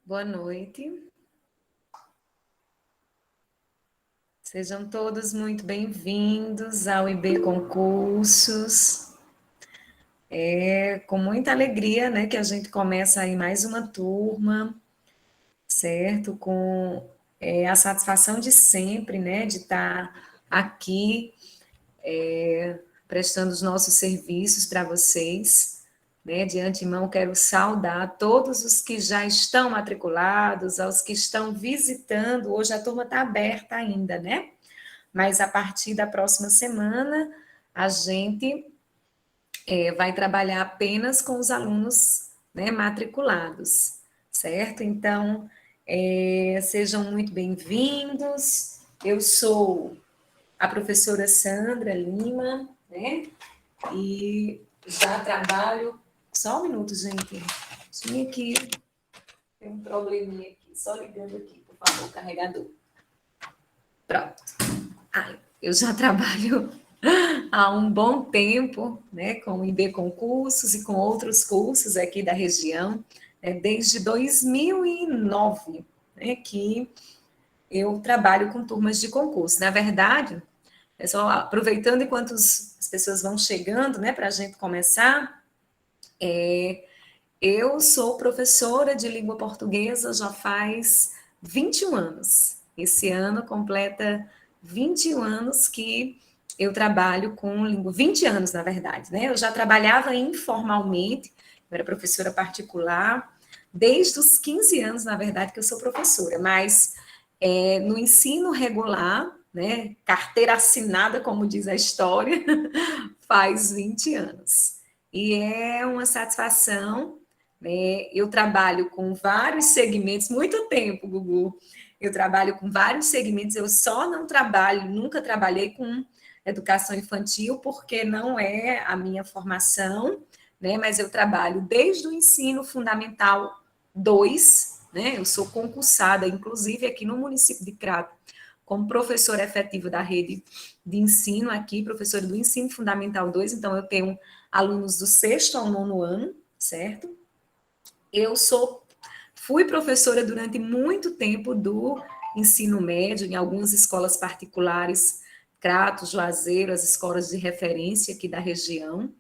Boa noite. Sejam todos muito bem-vindos ao IB Concursos. É com muita alegria, né, que a gente começa aí mais uma turma, certo? Com a satisfação de sempre, né, de estar aqui prestando os nossos serviços para vocês. Né? De antemão, quero saudar todos os que já estão matriculados, aos que estão visitando. Hoje a turma está aberta ainda, né? Mas a partir da próxima semana, a gente vai trabalhar apenas com os alunos, né, matriculados, certo? Então, sejam muito bem-vindos. Eu sou a professora Sandra Lima, né? E já trabalho. Só um minuto, gente. Tinha que. Tem um probleminha aqui. Só ligando aqui, por favor, carregador. Pronto. Eu já trabalho há um bom tempo, né, com o IB Concursos e com outros cursos aqui da região, né, desde 2009, né, que eu trabalho com turmas de concurso. Na verdade, é só aproveitando enquanto as pessoas vão chegando, né, para a gente começar, eu sou professora de língua portuguesa já faz 21 anos. Esse ano completa 21 anos que eu trabalho com língua, 20 anos, na verdade, né? Eu já trabalhava informalmente, eu era professora particular, desde os 15 anos, na verdade, que eu sou professora, mas no ensino regular, né? Carteira assinada, como diz a história, faz 20 anos. E é uma satisfação, né? Eu trabalho com vários segmentos, muito tempo, Gugu. Eu trabalho com vários segmentos, eu só não trabalho, nunca trabalhei com educação infantil, porque não é a minha formação, né? Mas eu trabalho desde o ensino fundamental 2, né? Eu sou concursada, inclusive aqui no município de Crato, como professora efetiva da rede de ensino aqui, professora do ensino fundamental 2, então eu tenho alunos do sexto ao nono ano, certo? Fui professora durante muito tempo do ensino médio, em algumas escolas particulares, Crato, Juazeiro, as escolas de referência aqui da região.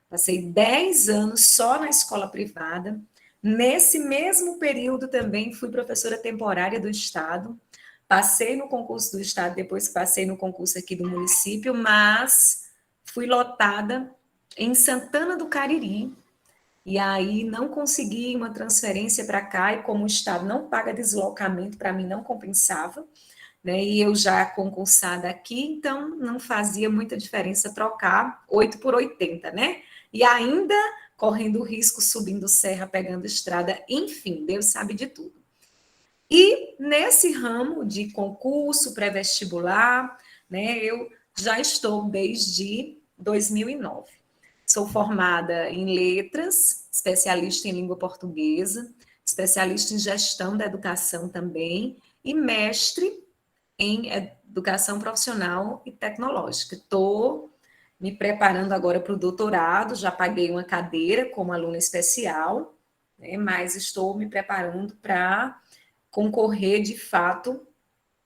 Passei 10 anos só na escola privada. Nesse mesmo período também fui professora temporária do Estado. Passei no concurso do Estado, depois passei no concurso aqui do município, mas fui lotada em Santana do Cariri, e aí não consegui uma transferência para cá, e como o Estado não paga deslocamento, para mim não compensava, né? E eu já concursada aqui, então não fazia muita diferença trocar 8 por 80, né? E ainda correndo o risco, subindo serra, pegando estrada, enfim, Deus sabe de tudo. E nesse ramo de concurso pré-vestibular, né, eu já estou desde 2009. Sou formada em letras, especialista em língua portuguesa, especialista em gestão da educação também, e mestre em educação profissional e tecnológica. Estou me preparando agora para o doutorado, já paguei uma cadeira como aluna especial, né, mas estou me preparando para concorrer de fato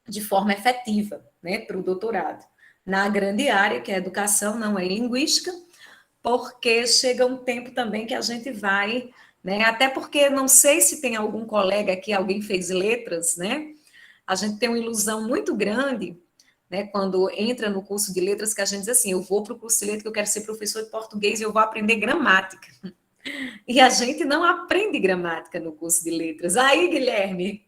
de forma efetiva, né, para o doutorado. Na grande área, que é a educação, não é linguística, porque chega um tempo também que a gente vai, né, até porque não sei se tem algum colega aqui, alguém fez letras, né, a gente tem uma ilusão muito grande, né, quando entra no curso de letras, que a gente diz assim, eu vou para o curso de letras que eu quero ser professor de português e eu vou aprender gramática. E a gente não aprende gramática no curso de letras. Aí, Guilherme,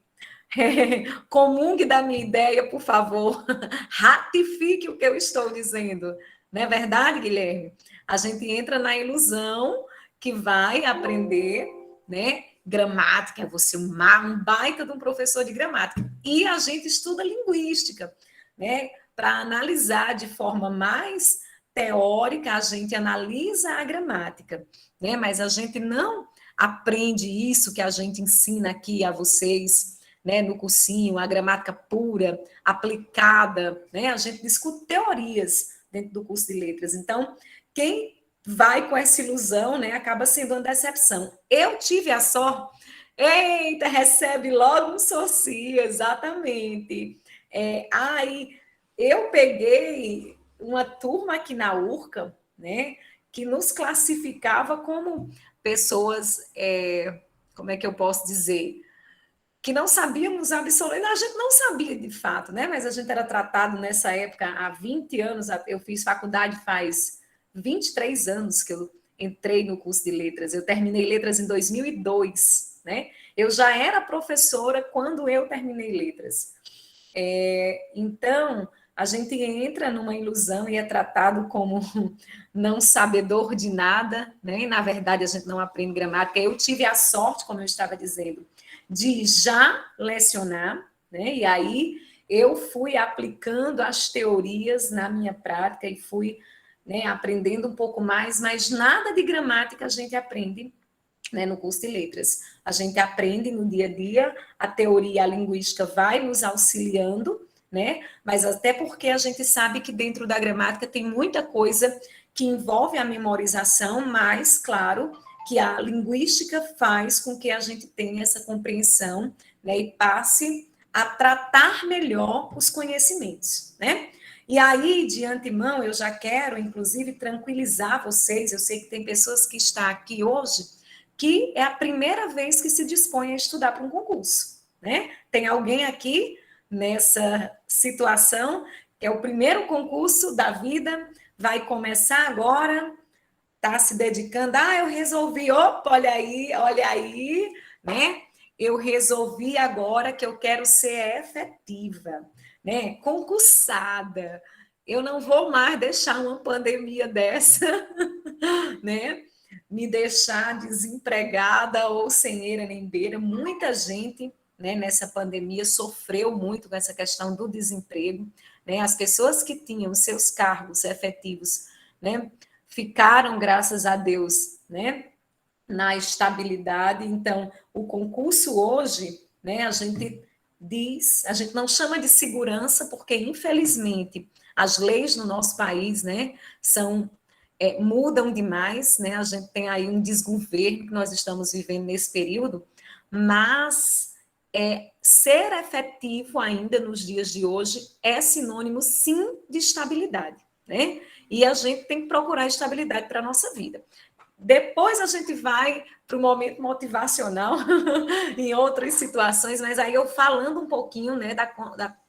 comungue da minha ideia, por favor. Ratifique o que eu estou dizendo. Não é verdade, Guilherme? A gente entra na ilusão que vai aprender, né? Gramática, você um baita de um professor de gramática. E a gente estuda linguística, né? Para analisar de forma mais teórica, a gente analisa a gramática, né? Mas a gente não aprende isso que a gente ensina aqui a vocês, né, no cursinho, a gramática pura, aplicada, né? A gente discute teorias dentro do curso de letras. Então, quem vai com essa ilusão, né, acaba sendo uma decepção. Eu tive a sorte Eita, recebe logo um socia, exatamente. Aí eu peguei uma turma aqui na URCA, né, que nos classificava como pessoas, como é que eu posso dizer? Que não sabíamos absolutamente, a gente não sabia de fato, né? Mas a gente era tratado nessa época, há 20 anos, eu fiz faculdade faz 23 anos que eu entrei no curso de letras, eu terminei letras em 2002, né? Eu já era professora quando eu terminei letras. Então, a gente entra numa ilusão e é tratado como não sabedor de nada, né? E, na verdade, a gente não aprende gramática. Eu tive a sorte, como eu estava dizendo, de já lecionar, né? E aí eu fui aplicando as teorias na minha prática e fui, né, aprendendo um pouco mais, mas nada de gramática a gente aprende, né, no curso de letras. A gente aprende no dia a dia, a teoria, a linguística vai nos auxiliando, né? Mas até porque a gente sabe que dentro da gramática tem muita coisa que envolve a memorização, mas, claro, que a linguística faz com que a gente tenha essa compreensão, né, e passe a tratar melhor os conhecimentos, né? E aí, de antemão, eu já quero, inclusive, tranquilizar vocês. Eu sei que tem pessoas que estão aqui hoje que é a primeira vez que se dispõe a estudar para um concurso, né? Tem alguém aqui nessa situação que é o primeiro concurso da vida, vai começar agora, está se dedicando, eu resolvi, opa, olha aí, né? Eu resolvi agora que eu quero ser efetiva, né? Concursada. Eu não vou mais deixar uma pandemia dessa, né, me deixar desempregada ou sem eira nem beira. Muita gente, né, nessa pandemia sofreu muito com essa questão do desemprego, né? As pessoas que tinham seus cargos efetivos, né, ficaram, graças a Deus, né, na estabilidade. Então, o concurso hoje, né, a gente não chama de segurança, porque, infelizmente, as leis no nosso país, né, são mudam demais, né? A gente tem aí um desgoverno que nós estamos vivendo nesse período, mas ser efetivo ainda nos dias de hoje é sinônimo, sim, de estabilidade, né? E a gente tem que procurar estabilidade para a nossa vida. Depois a gente vai para o momento motivacional em outras situações, mas aí eu falando um pouquinho, né,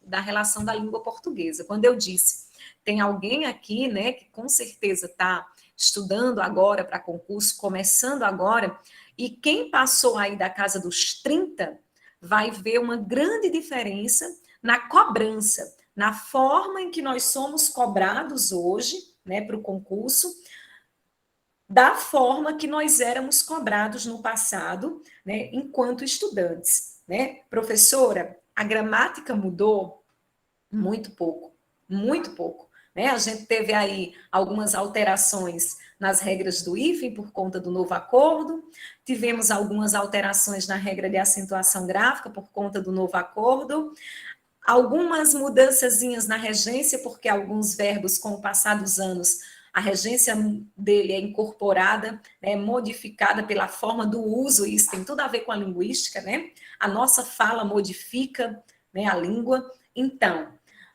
da relação da língua portuguesa. Quando eu disse, tem alguém aqui, né, que com certeza está estudando agora para concurso, começando agora, e quem passou aí da casa dos 30 vai ver uma grande diferença na cobrança, na forma em que nós somos cobrados hoje, né, para o concurso, da forma que nós éramos cobrados no passado, né, enquanto estudantes, né? Professora, a gramática mudou muito pouco, né? A gente teve aí algumas alterações nas regras do hífen por conta do novo acordo, tivemos algumas alterações na regra de acentuação gráfica por conta do novo acordo, algumas mudançazinhas na regência, porque alguns verbos, com o passar dos anos, a regência dele é incorporada, né, modificada pela forma do uso, e isso tem tudo a ver com a linguística, né? A nossa fala modifica, né, a língua. Então,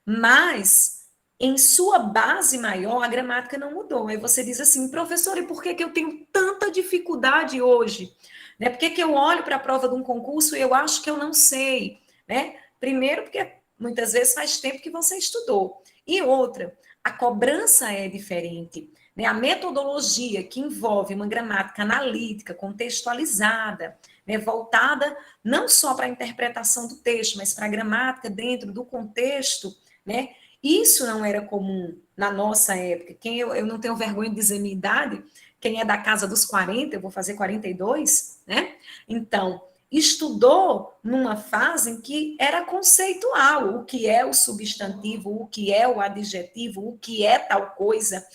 mas em sua base maior, a gramática não mudou. Aí você diz assim, professor, e por que, que eu tenho tanta dificuldade hoje? Né? Por que, que eu olho para a prova de um concurso e eu acho que eu não sei? Né? Primeiro, porque muitas vezes faz tempo que você estudou. E outra, a cobrança é diferente. Né? A metodologia que envolve uma gramática analítica, contextualizada, né? Voltada não só para a interpretação do texto, mas para a gramática dentro do contexto, né? Isso não era comum na nossa época. Eu não tenho vergonha de dizer minha idade, quem é da casa dos 40, eu vou fazer 42, né? Então, estudou numa fase em que era conceitual, o que é o substantivo, o que é o adjetivo, o que é tal coisa.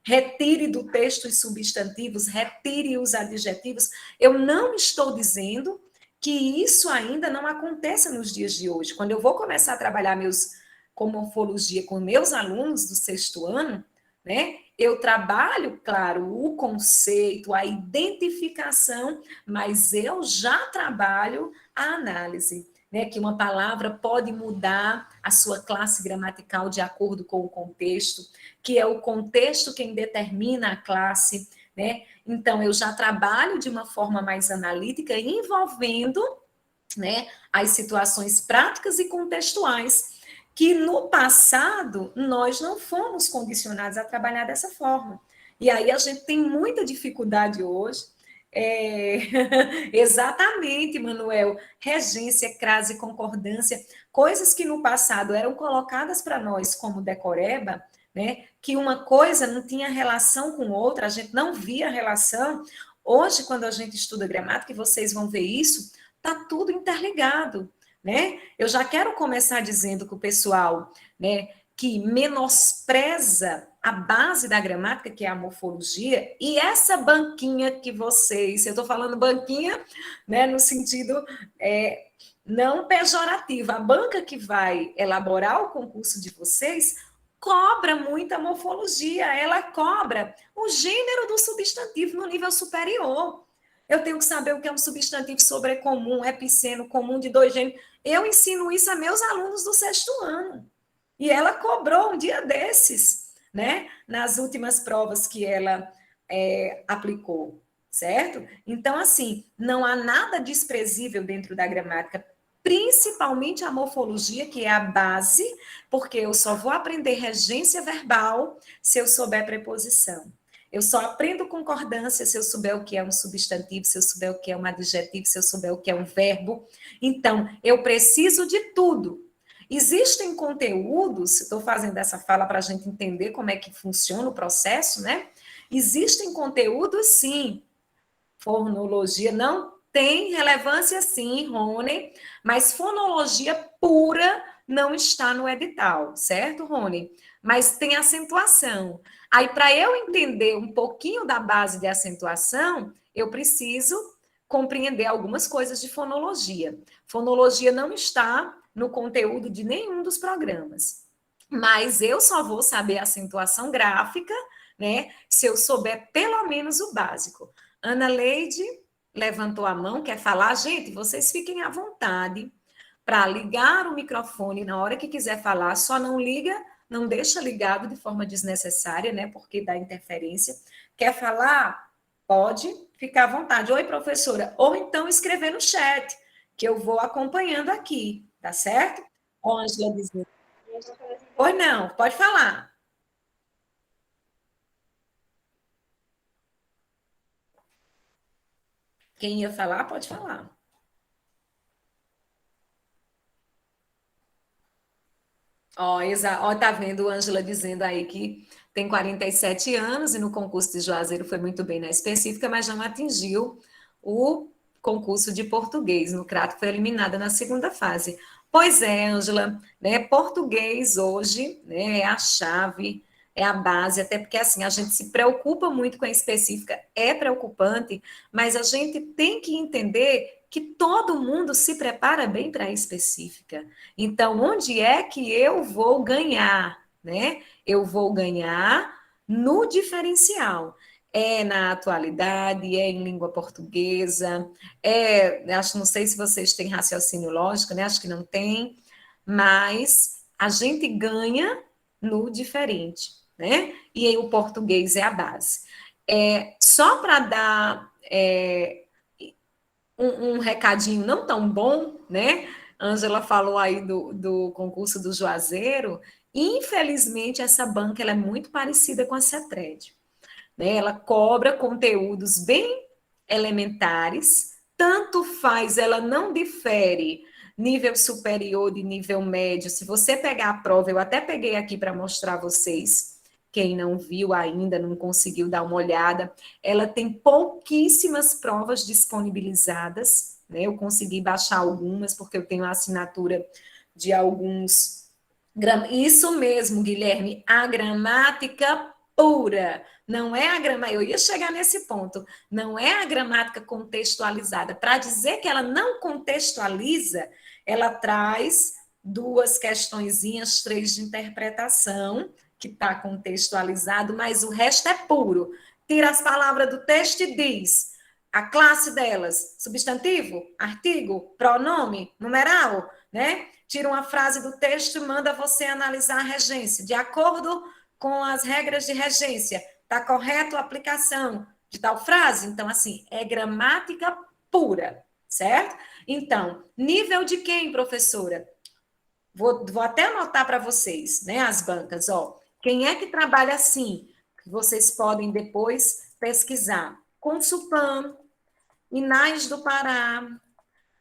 Retire do texto os substantivos, retire os adjetivos. Eu não estou dizendo que isso ainda não acontece nos dias de hoje. Quando eu vou começar a trabalhar com morfologia com meus alunos do 6º ano, né, Eu trabalho, claro, o conceito, a identificação, mas eu já trabalho a análise, né? Que uma palavra pode mudar a sua classe gramatical de acordo com o contexto, que é o contexto quem determina a classe, né? Então, eu já trabalho de uma forma mais analítica, envolvendo, né, as situações práticas e contextuais, que no passado nós não fomos condicionados a trabalhar dessa forma. E aí a gente tem muita dificuldade hoje. Exatamente, Manuel. Regência, crase, concordância, coisas que no passado eram colocadas para nós como decoreba, né? Que uma coisa não tinha relação com outra, a gente não via relação. Hoje, quando a gente estuda gramática, e vocês vão ver isso, tá tudo interligado, né? Eu já quero começar dizendo que o pessoal, né, que menospreza a base da gramática, que é a morfologia, e essa banquinha que vocês, eu estou falando banquinha, né, no sentido não pejorativo, a banca que vai elaborar o concurso de vocês cobra muita morfologia, ela cobra o gênero do substantivo no nível superior. Eu tenho que saber o que é um substantivo sobrecomum, epiceno, comum de dois gêneros. Eu ensino isso a meus alunos do sexto ano. E ela cobrou um dia desses, né? Nas últimas provas que ela aplicou, certo? Então, assim, não há nada desprezível dentro da gramática, principalmente a morfologia, que é a base, porque eu só vou aprender regência verbal se eu souber preposição. Eu só aprendo concordância se eu souber o que é um substantivo, se eu souber o que é um adjetivo, se eu souber o que é um verbo. Então, eu preciso de tudo. Existem conteúdos, estou fazendo essa fala para a gente entender como é que funciona o processo, né? Existem conteúdos, sim. Fonologia não tem relevância, sim, Rony, mas fonologia pura não está no edital, certo, Rony? Mas tem acentuação. Aí, para eu entender um pouquinho da base de acentuação, eu preciso compreender algumas coisas de fonologia. Fonologia não está no conteúdo de nenhum dos programas. Mas eu só vou saber acentuação gráfica, né, se eu souber pelo menos o básico. Ana Leide levantou a mão, quer falar? Gente, vocês fiquem à vontade para ligar o microfone na hora que quiser falar, só não liga, não deixa ligado de forma desnecessária, né, porque dá interferência. Quer falar? Pode ficar à vontade. Oi, professora. Ou então escrever no chat, que eu vou acompanhando aqui, tá certo? Ângela dizendo. Pois não, pode falar. Quem ia falar, pode falar. Ó, tá vendo Ângela dizendo aí que tem 47 anos e no concurso de Juazeiro foi muito bem na específica, mas não atingiu o concurso de português. No Crato foi eliminada na segunda fase. Pois é, Ângela, né? Português hoje, né, é a chave, é a base, até porque assim a gente se preocupa muito com a específica, é preocupante, mas a gente tem que entender que todo mundo se prepara bem para a específica. Então, onde é que eu vou ganhar, né? Eu vou ganhar no diferencial. É na atualidade, é em língua portuguesa, acho, não sei se vocês têm raciocínio lógico, né? Acho que não tem, mas a gente ganha no diferente, né? E aí o português é a base. Só para dar um recadinho não tão bom, né? Ângela falou aí do concurso do Juazeiro. Infelizmente, essa banca ela é muito parecida com a CETRED. Né? Ela cobra conteúdos bem elementares, tanto faz, ela não difere nível superior de nível médio. Se você pegar a prova, eu até peguei aqui para mostrar a vocês, quem não viu ainda, não conseguiu dar uma olhada, ela tem pouquíssimas provas disponibilizadas, né? Eu consegui baixar algumas, porque eu tenho a assinatura de alguns. Isso mesmo, Guilherme, a gramática pura. Não é a gramática, eu ia chegar nesse ponto, não é a gramática contextualizada. Para dizer que ela não contextualiza, ela traz duas questõezinhas, três de interpretação, que está contextualizado, mas o resto é puro. Tira as palavras do texto e diz a classe delas, substantivo, artigo, pronome, numeral, né? Tira uma frase do texto e manda você analisar a regência. De acordo com as regras de regência, está correto a aplicação de tal frase? Então, assim, é gramática pura, certo? Então, nível de quem, professora? Vou até anotar para vocês, né, as bancas, ó. Quem é que trabalha assim? Vocês podem depois pesquisar. Consulpan, Inais do Pará,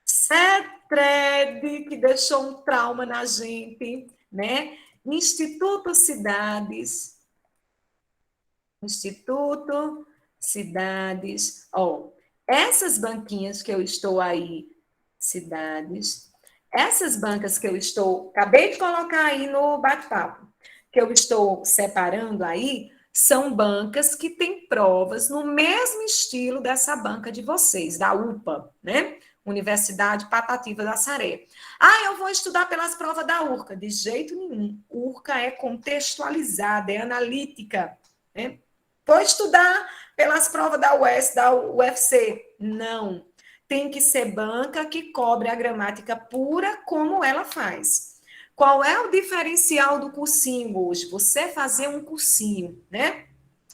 CETRED, que deixou um trauma na gente, né? Instituto Cidades, Instituto Cidades, ó, essas banquinhas que eu estou aí, cidades, essas bancas que eu estou, acabei de colocar aí no bate-papo, que eu estou separando aí, são bancas que têm provas no mesmo estilo dessa banca de vocês, da UPA, né? Universidade Patativa da Saré. Ah, eu vou estudar pelas provas da URCA. De jeito nenhum. URCA é contextualizada, é analítica, né? Vou estudar pelas provas da UES, da UFC. Não. Tem que ser banca que cobre a gramática pura como ela faz. Qual é o diferencial do cursinho hoje? Você fazer um cursinho, né?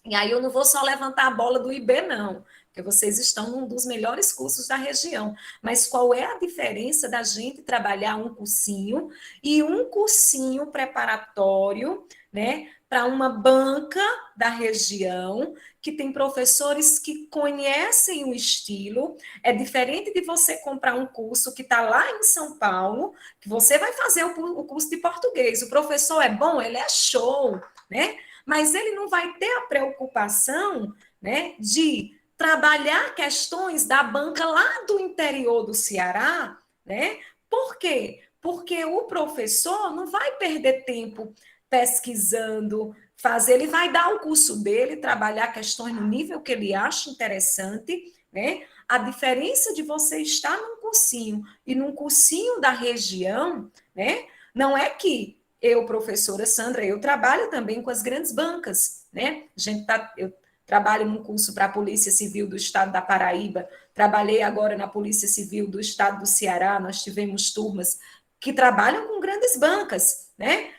E aí eu não vou só levantar a bola do IB, não, porque vocês estão num dos melhores cursos da região. Mas qual é a diferença da gente trabalhar um cursinho e um cursinho preparatório, né, para uma banca da região, que tem professores que conhecem o estilo? É diferente de você comprar um curso que está lá em São Paulo, que você vai fazer o curso de português. O professor é bom, ele é show, né? Mas ele não vai ter a preocupação, né, de trabalhar questões da banca lá do interior do Ceará, né? Por quê? Porque o professor não vai perder tempo pesquisando, fazer, ele vai dar o curso dele, trabalhar questões no nível que ele acha interessante, né? A diferença de você estar num cursinho e num cursinho da região, né? Não é que eu, professora Sandra, eu trabalho também com as grandes bancas, né? Eu trabalho num curso para a Polícia Civil do Estado da Paraíba, trabalhei agora na Polícia Civil do Estado do Ceará, nós tivemos turmas que trabalham com grandes bancas, né?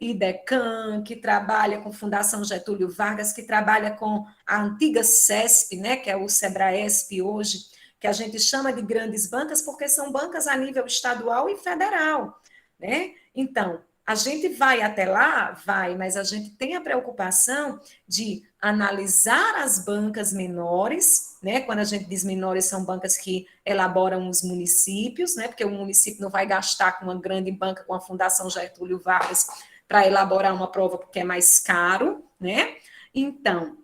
IDECAM, que trabalha com Fundação Getúlio Vargas, que trabalha com a antiga CESP, né, que é o SEBRAESP hoje, que a gente chama de grandes bancas, porque são bancas a nível estadual e federal, né? Então, a gente vai até lá? Vai, mas a gente tem a preocupação de analisar as bancas menores, né? Quando a gente diz menores, são bancas que elaboram os municípios, né? Porque o município não vai gastar com uma grande banca, com a Fundação Getúlio Vargas, para elaborar uma prova porque é mais caro, né? Então,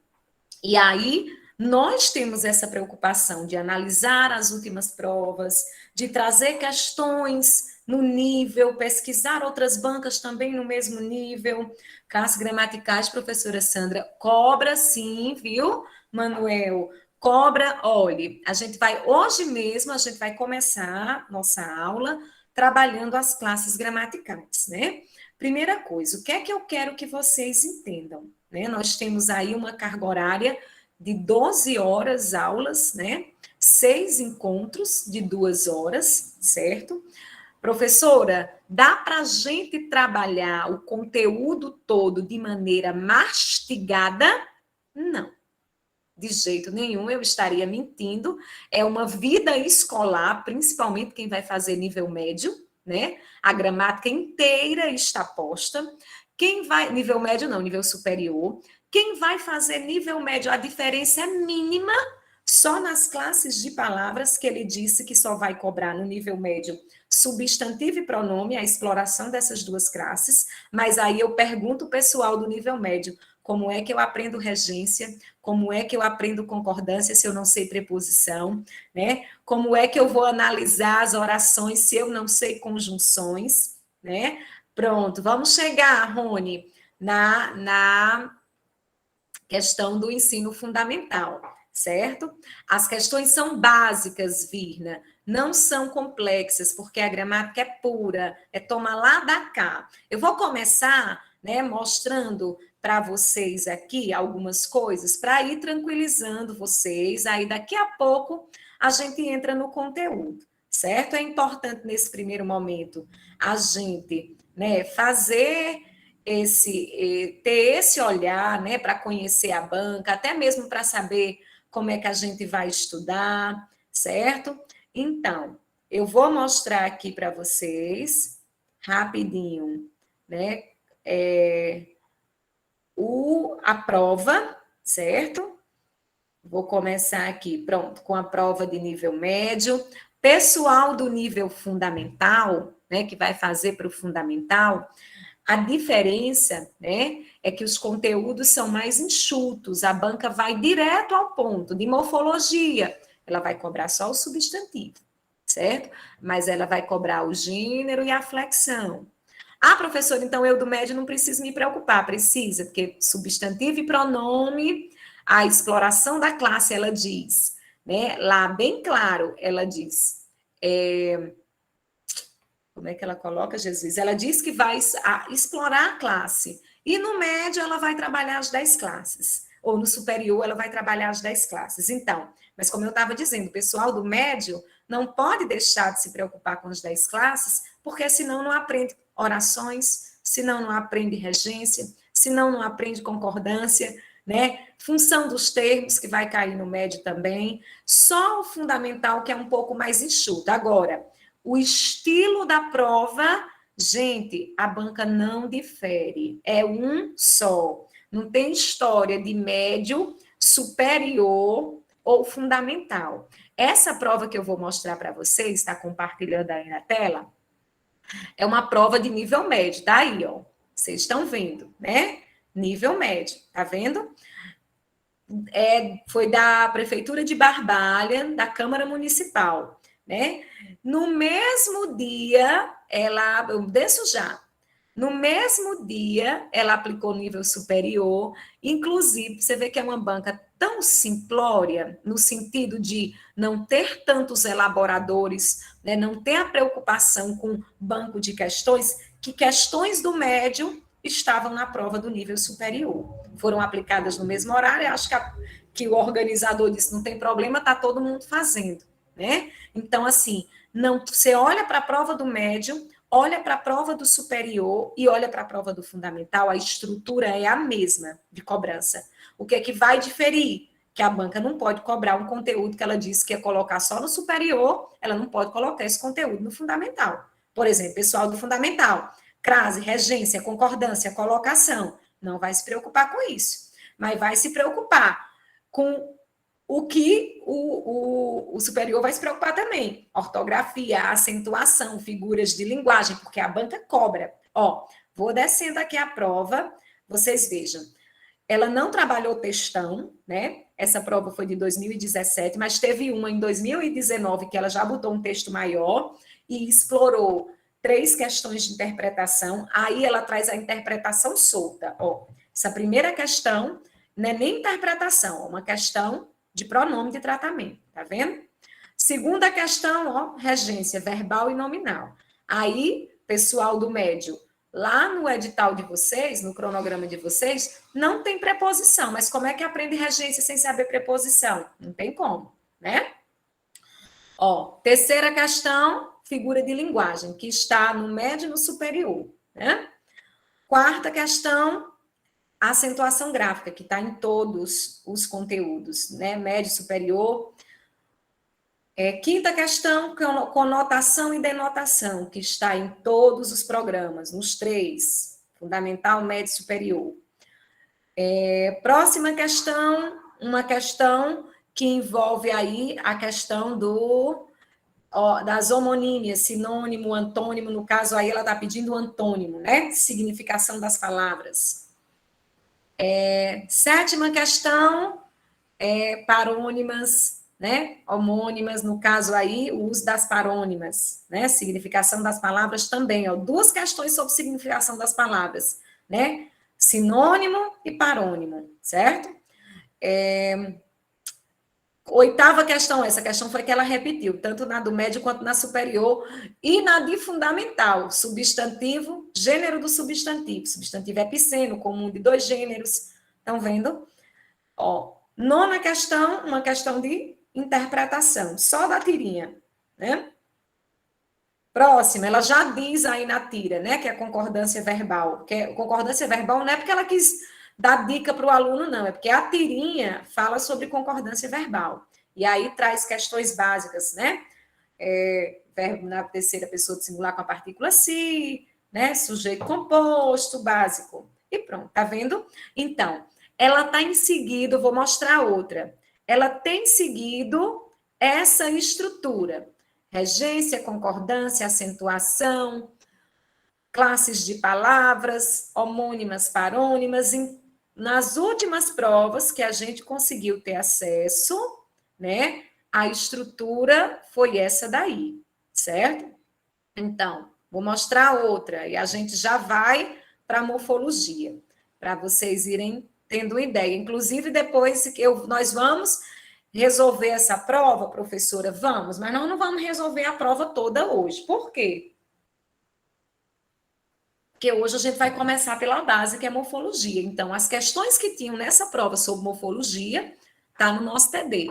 e aí nós temos essa preocupação de analisar as últimas provas, de trazer questões no nível, pesquisar outras bancas também no mesmo nível. Classes gramaticais, professora Sandra, cobra sim, viu, Manuel? Cobra, olhe, a gente vai, hoje mesmo, a gente vai começar nossa aula trabalhando as classes gramaticais, né? Primeira coisa, o que é que eu quero que vocês entendam? Né? Nós temos aí uma carga horária de 12 horas aulas, né? 6 encontros de 2 horas, certo? Professora, dá para a gente trabalhar o conteúdo todo de maneira mastigada? Não, de jeito nenhum, eu estaria mentindo. É uma vida escolar, principalmente quem vai fazer nível médio, né? A gramática inteira está posta. Quem vai, nível médio não, nível superior. Quem vai fazer nível médio, a diferença é mínima, só nas classes de palavras que ele disse que só vai cobrar no nível médio substantivo e pronome, a exploração dessas duas classes, mas aí eu pergunto o pessoal do nível médio, como é que eu aprendo regência, como é que eu aprendo concordância se eu não sei preposição, né? Como é que eu vou analisar as orações se eu não sei conjunções, né? Pronto, vamos chegar, Rony, na questão do ensino fundamental, certo? As questões são básicas, Virna, não são complexas, porque a gramática é pura, é tomar lá da cá. Eu vou começar né, mostrando para vocês aqui algumas coisas para ir tranquilizando vocês. Aí daqui a pouco a gente entra no conteúdo, certo? É importante nesse primeiro momento a gente, né, fazer ter esse olhar, né, para conhecer a banca, até mesmo para saber como é que a gente vai estudar, certo? Então, eu vou mostrar aqui para vocês rapidinho, né? A prova, certo? Vou começar aqui, pronto, com a prova de nível médio. Pessoal do nível fundamental, né, que vai fazer para o fundamental, a diferença, né, é que os conteúdos são mais enxutos, a banca vai direto ao ponto, de morfologia, ela vai cobrar só o substantivo, certo? Mas ela vai cobrar o gênero e a flexão. Ah, professor, então eu do médio não preciso me preocupar, precisa, porque substantivo e pronome, a exploração da classe, ela diz, né, lá bem claro, ela diz, como é que ela coloca, Jesus? Ela diz que vai explorar a classe. E no médio ela vai trabalhar as 10 classes. Ou no superior ela vai trabalhar as 10 classes. Então, mas como eu estava dizendo, o pessoal do médio não pode deixar de se preocupar com as 10 classes, porque senão não aprende orações, senão não aprende regência, senão não aprende concordância, né? Função dos termos, que vai cair no médio também. Só o fundamental, que é um pouco mais enxuto. Agora, o estilo da prova, gente, a banca não difere, é um só. Não tem história de médio, superior ou fundamental. Essa prova que eu vou mostrar para vocês, está compartilhando aí na tela, é uma prova de nível médio, tá aí, ó. Vocês estão vendo, né? Nível médio, tá vendo? Foi da Prefeitura de Barbalha, da Câmara Municipal, né? No mesmo dia, eu desço já. No mesmo dia, ela aplicou nível superior, inclusive, você vê que é uma banca tão simplória, no sentido de não ter tantos elaboradores, né, não ter a preocupação com banco de questões, que questões do médio estavam na prova do nível superior. Foram aplicadas no mesmo horário, acho que o organizador disse, não tem problema, está todo mundo fazendo, né? Então, assim, não, você olha para a prova do médio, olha para a prova do superior e olha para a prova do fundamental, a estrutura é a mesma de cobrança. O que é que vai diferir? Que a banca não pode cobrar um conteúdo que ela disse que ia colocar só no superior, ela não pode colocar esse conteúdo no fundamental. Por exemplo, pessoal do fundamental, crase, regência, concordância, colocação, não vai se preocupar com isso, mas vai se preocupar com o que o superior vai se preocupar também. Ortografia, acentuação, figuras de linguagem, porque a banca cobra. Ó, vou descendo aqui a prova, vocês vejam. Ela não trabalhou textão, né? Essa prova foi de 2017, mas teve uma em 2019 que ela já botou um texto maior e explorou 3 questões de interpretação. Aí ela traz a interpretação solta. Ó, essa primeira questão não é nem interpretação, é uma questão de pronome de tratamento, tá vendo? Segunda questão, ó, regência verbal e nominal. Aí, pessoal do médio, lá no edital de vocês, no cronograma de vocês, não tem preposição, mas como é que aprende regência sem saber preposição? Não tem como, né? Ó, terceira questão, figura de linguagem, que está no médio e no superior, né? Quarta questão, acentuação gráfica, que está em todos os conteúdos, né? Médio, superior. Quinta questão, conotação e denotação, que está em todos os programas, nos 3, fundamental, médio e superior. Próxima questão, uma questão que envolve aí a questão das homonímias, sinônimo, antônimo, no caso aí ela está pedindo o antônimo, né? Significação das palavras. Sétima questão, parônimas, né? Homônimas, no caso aí, o uso das parônimas, né? Significação das palavras também, ó. 2 questões sobre significação das palavras, né? Sinônimo e parônimo, certo? Oitava questão, essa questão foi que ela repetiu, tanto na do médio quanto na superior, e na de fundamental, substantivo, gênero do substantivo. Substantivo epiceno, comum de dois gêneros. Estão vendo? Ó, nona questão, uma questão de interpretação, só da tirinha, né? Próxima, ela já diz aí na tira, né, que é concordância verbal. Concordância verbal não é porque ela quis dar dica para o aluno, não, é porque a tirinha fala sobre concordância verbal. E aí traz questões básicas, né? Verbo na terceira pessoa do singular com a partícula se, né? Sujeito composto, básico. E pronto, tá vendo? Então, ela está em seguida, vou mostrar outra. Ela tem seguido essa estrutura. Regência, concordância, acentuação, classes de palavras, homônimas, parônimas. Nas últimas provas que a gente conseguiu ter acesso, né, a estrutura foi essa daí, certo? Então, vou mostrar outra e a gente já vai para a morfologia, para vocês irem tendo ideia. Inclusive, depois que nós vamos resolver essa prova, professora, vamos, mas nós não vamos resolver a prova toda hoje. Por quê? Porque hoje a gente vai começar pela base, que é morfologia. Então, as questões que tinham nessa prova sobre morfologia, tá no nosso TD.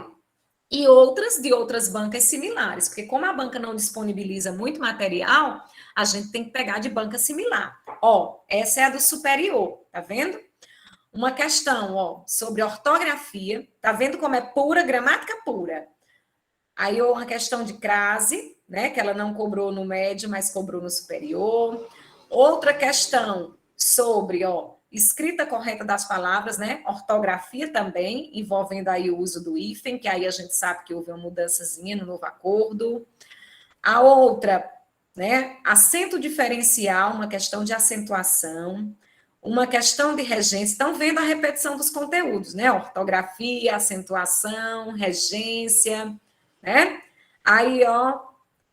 E outras de outras bancas similares, porque como a banca não disponibiliza muito material, a gente tem que pegar de banca similar. Ó, essa é a do superior, tá vendo? Uma questão, ó, sobre ortografia, tá vendo como é pura, gramática pura. Aí uma questão de crase, né, que ela não cobrou no médio, mas cobrou no superior. Outra questão sobre, ó, escrita correta das palavras, né, ortografia também, envolvendo aí o uso do hífen, que aí a gente sabe que houve uma mudançazinha no novo acordo. A outra, né, acento diferencial, uma questão de acentuação, uma questão de regência. Estão vendo a repetição dos conteúdos, né? Ortografia, acentuação, regência, né? Aí, ó,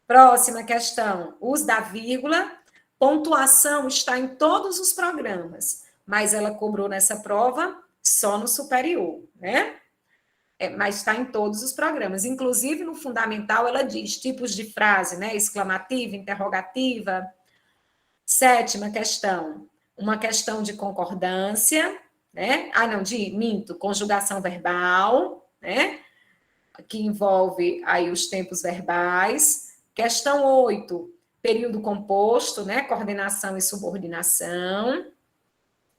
próxima questão, uso da vírgula. Pontuação está em todos os programas, mas ela cobrou nessa prova só no superior, né? Mas está em todos os programas. Inclusive, no fundamental, ela diz tipos de frase, né? Exclamativa, interrogativa. Sétima questão, uma questão de concordância, né? Minto, conjugação verbal, né? Que envolve aí os tempos verbais. Questão 8, período composto, né? Coordenação e subordinação.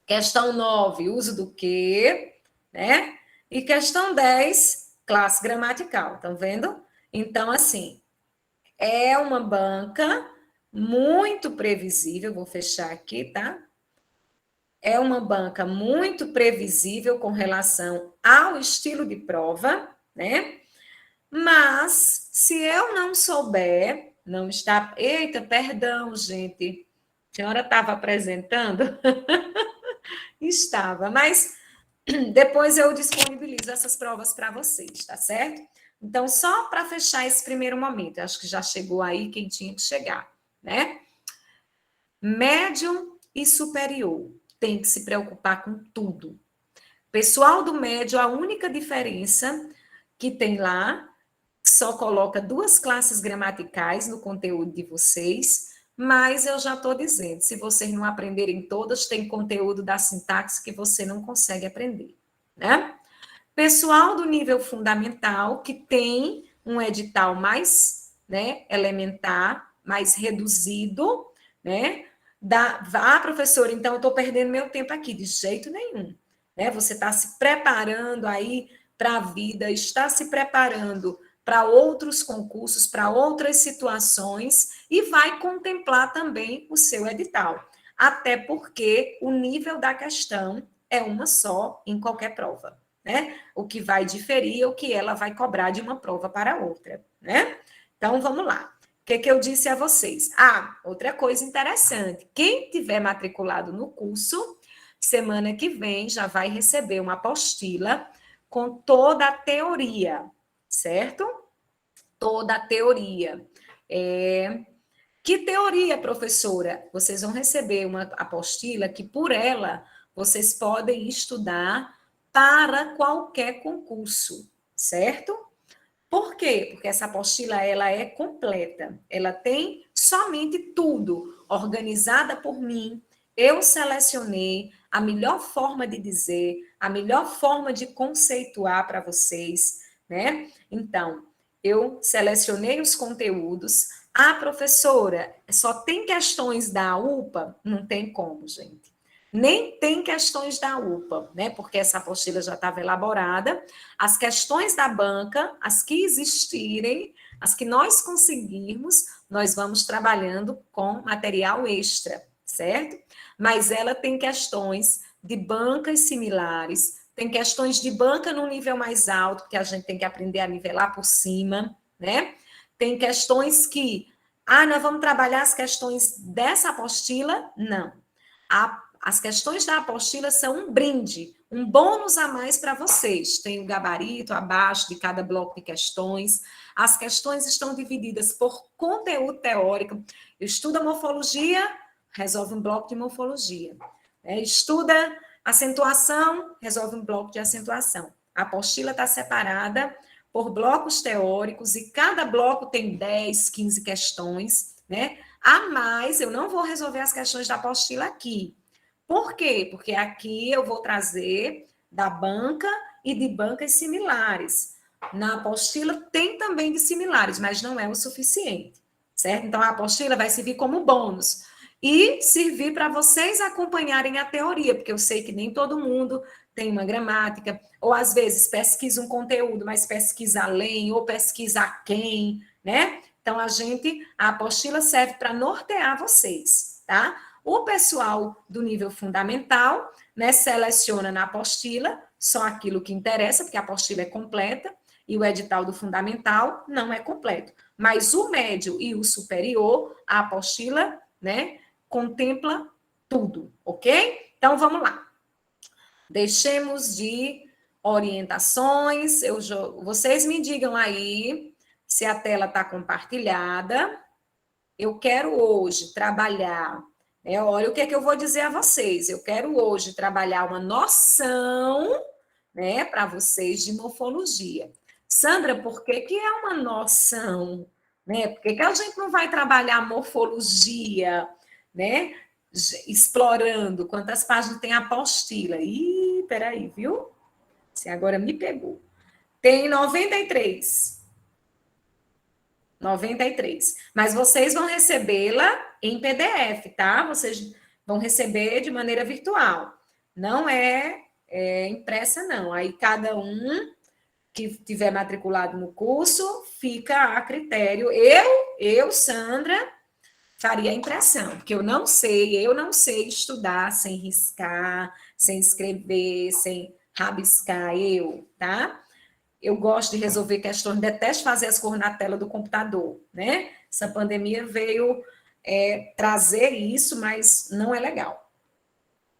Questão 9, uso do que, né? E questão 10, classe gramatical, estão vendo? Então, assim, é uma banca muito previsível, vou fechar aqui, tá? É uma banca muito previsível com relação ao estilo de prova, né? Mas, se eu não souber, não está... Eita, perdão, gente. A senhora estava apresentando? Estava, mas depois eu disponibilizo essas provas para vocês, tá certo? Então, só para fechar esse primeiro momento, acho que já chegou aí quem tinha que chegar, né? Médio e superior, tem que se preocupar com tudo. Pessoal do médio, a única diferença que tem lá, só coloca 2 classes gramaticais no conteúdo de vocês, mas eu já estou dizendo, se vocês não aprenderem todas, tem conteúdo da sintaxe que você não consegue aprender, né? Pessoal do nível fundamental, que tem um edital mais, né, elementar, mais reduzido, né? Professora, então eu estou perdendo meu tempo aqui, de jeito nenhum. Né? Você está se preparando aí para a vida, está se preparando para outros concursos, para outras situações, e vai contemplar também o seu edital. Até porque o nível da questão é uma só em qualquer prova, né? O que vai diferir é o que ela vai cobrar de uma prova para outra, né? Então, vamos lá. O que eu disse a vocês? Outra coisa interessante. Quem tiver matriculado no curso, semana que vem já vai receber uma apostila com toda a teoria, certo? Toda a teoria. Que teoria, professora? Vocês vão receber uma apostila que, por ela, vocês podem estudar para qualquer concurso, certo? Por quê? Porque essa apostila ela é completa. Ela tem somente tudo organizada por mim. Eu selecionei a melhor forma de dizer, a melhor forma de conceituar para vocês, né? Então, eu selecionei os conteúdos. Ah, professora, só tem questões da UPA? Não tem como, gente. Nem tem questões da UPA, né? Porque essa apostila já estava elaborada. As questões da banca, as que existirem, as que nós conseguirmos, nós vamos trabalhando com material extra, certo? Mas ela tem questões de bancas similares, tem questões de banca no nível mais alto, que a gente tem que aprender a nivelar por cima, né? Tem questões que, nós vamos trabalhar as questões dessa apostila? Não. As questões da apostila são um brinde, um bônus a mais para vocês. Tem o gabarito abaixo de cada bloco de questões. As questões estão divididas por conteúdo teórico. Estuda morfologia, resolve um bloco de morfologia. Estuda acentuação, resolve um bloco de acentuação. A apostila está separada por blocos teóricos e cada bloco tem 10, 15 questões, né? A mais, eu não vou resolver as questões da apostila aqui. Por quê? Porque aqui eu vou trazer da banca e de bancas similares. Na apostila tem também de similares, mas não é o suficiente, certo? Então a apostila vai servir como bônus e servir para vocês acompanharem a teoria, porque eu sei que nem todo mundo tem uma gramática, ou às vezes pesquisa um conteúdo, mas pesquisa além, ou pesquisa quem, né? Então a apostila serve para nortear vocês, tá? O pessoal do nível fundamental, né, seleciona na apostila só aquilo que interessa, porque a apostila é completa, e o edital do fundamental não é completo. Mas o médio e o superior, a apostila, né, contempla tudo, ok? Então, vamos lá. Deixemos de orientações. Vocês me digam aí se a tela está compartilhada. Eu quero hoje trabalhar. Olha o que é que eu vou dizer a vocês. Eu quero hoje trabalhar uma noção, né, para vocês de morfologia. Sandra, por que que é uma noção? Né? Por que que a gente não vai trabalhar morfologia, né? Explorando quantas páginas tem a apostila? Ih, peraí, viu? Você agora me pegou. Tem 93. 93. Mas vocês vão recebê-la em PDF, tá? Vocês vão receber de maneira virtual. Não é impressa, não. Aí cada um que tiver matriculado no curso fica a critério. Sandra, faria a impressão, porque eu não sei estudar sem riscar, sem escrever, sem rabiscar, tá? Eu gosto de resolver questões, detesto fazer as cores na tela do computador, né? Essa pandemia veio trazer isso, mas não é legal.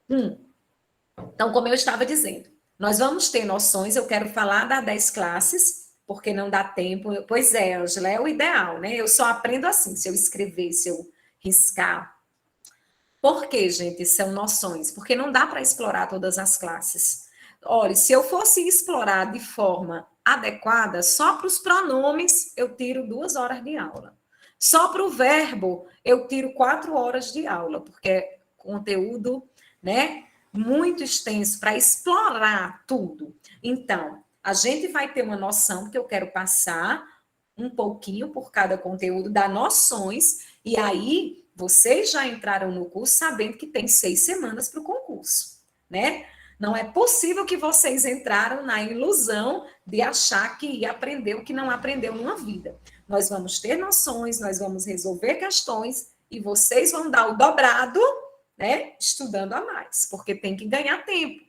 Então, como eu estava dizendo, nós vamos ter noções, eu quero falar das 10 classes, porque não dá tempo. Pois é, Ângela, é o ideal, né? Eu só aprendo assim, se eu escrever, se eu riscar. Por que, gente, são noções? Porque não dá para explorar todas as classes. Olha, se eu fosse explorar de forma adequada, só para os pronomes eu tiro 2 horas de aula. Só para o verbo eu tiro 4 horas de aula, porque é conteúdo, né, muito extenso para explorar tudo. Então, a gente vai ter uma noção que eu quero passar um pouquinho por cada conteúdo, dar noções, e aí vocês já entraram no curso sabendo que tem 6 semanas para o concurso, né? Não é possível que vocês entraram na ilusão de achar que ia aprender o que não aprendeu numa vida. Nós vamos ter noções, nós vamos resolver questões e vocês vão dar o dobrado, né? Estudando a mais, porque tem que ganhar tempo.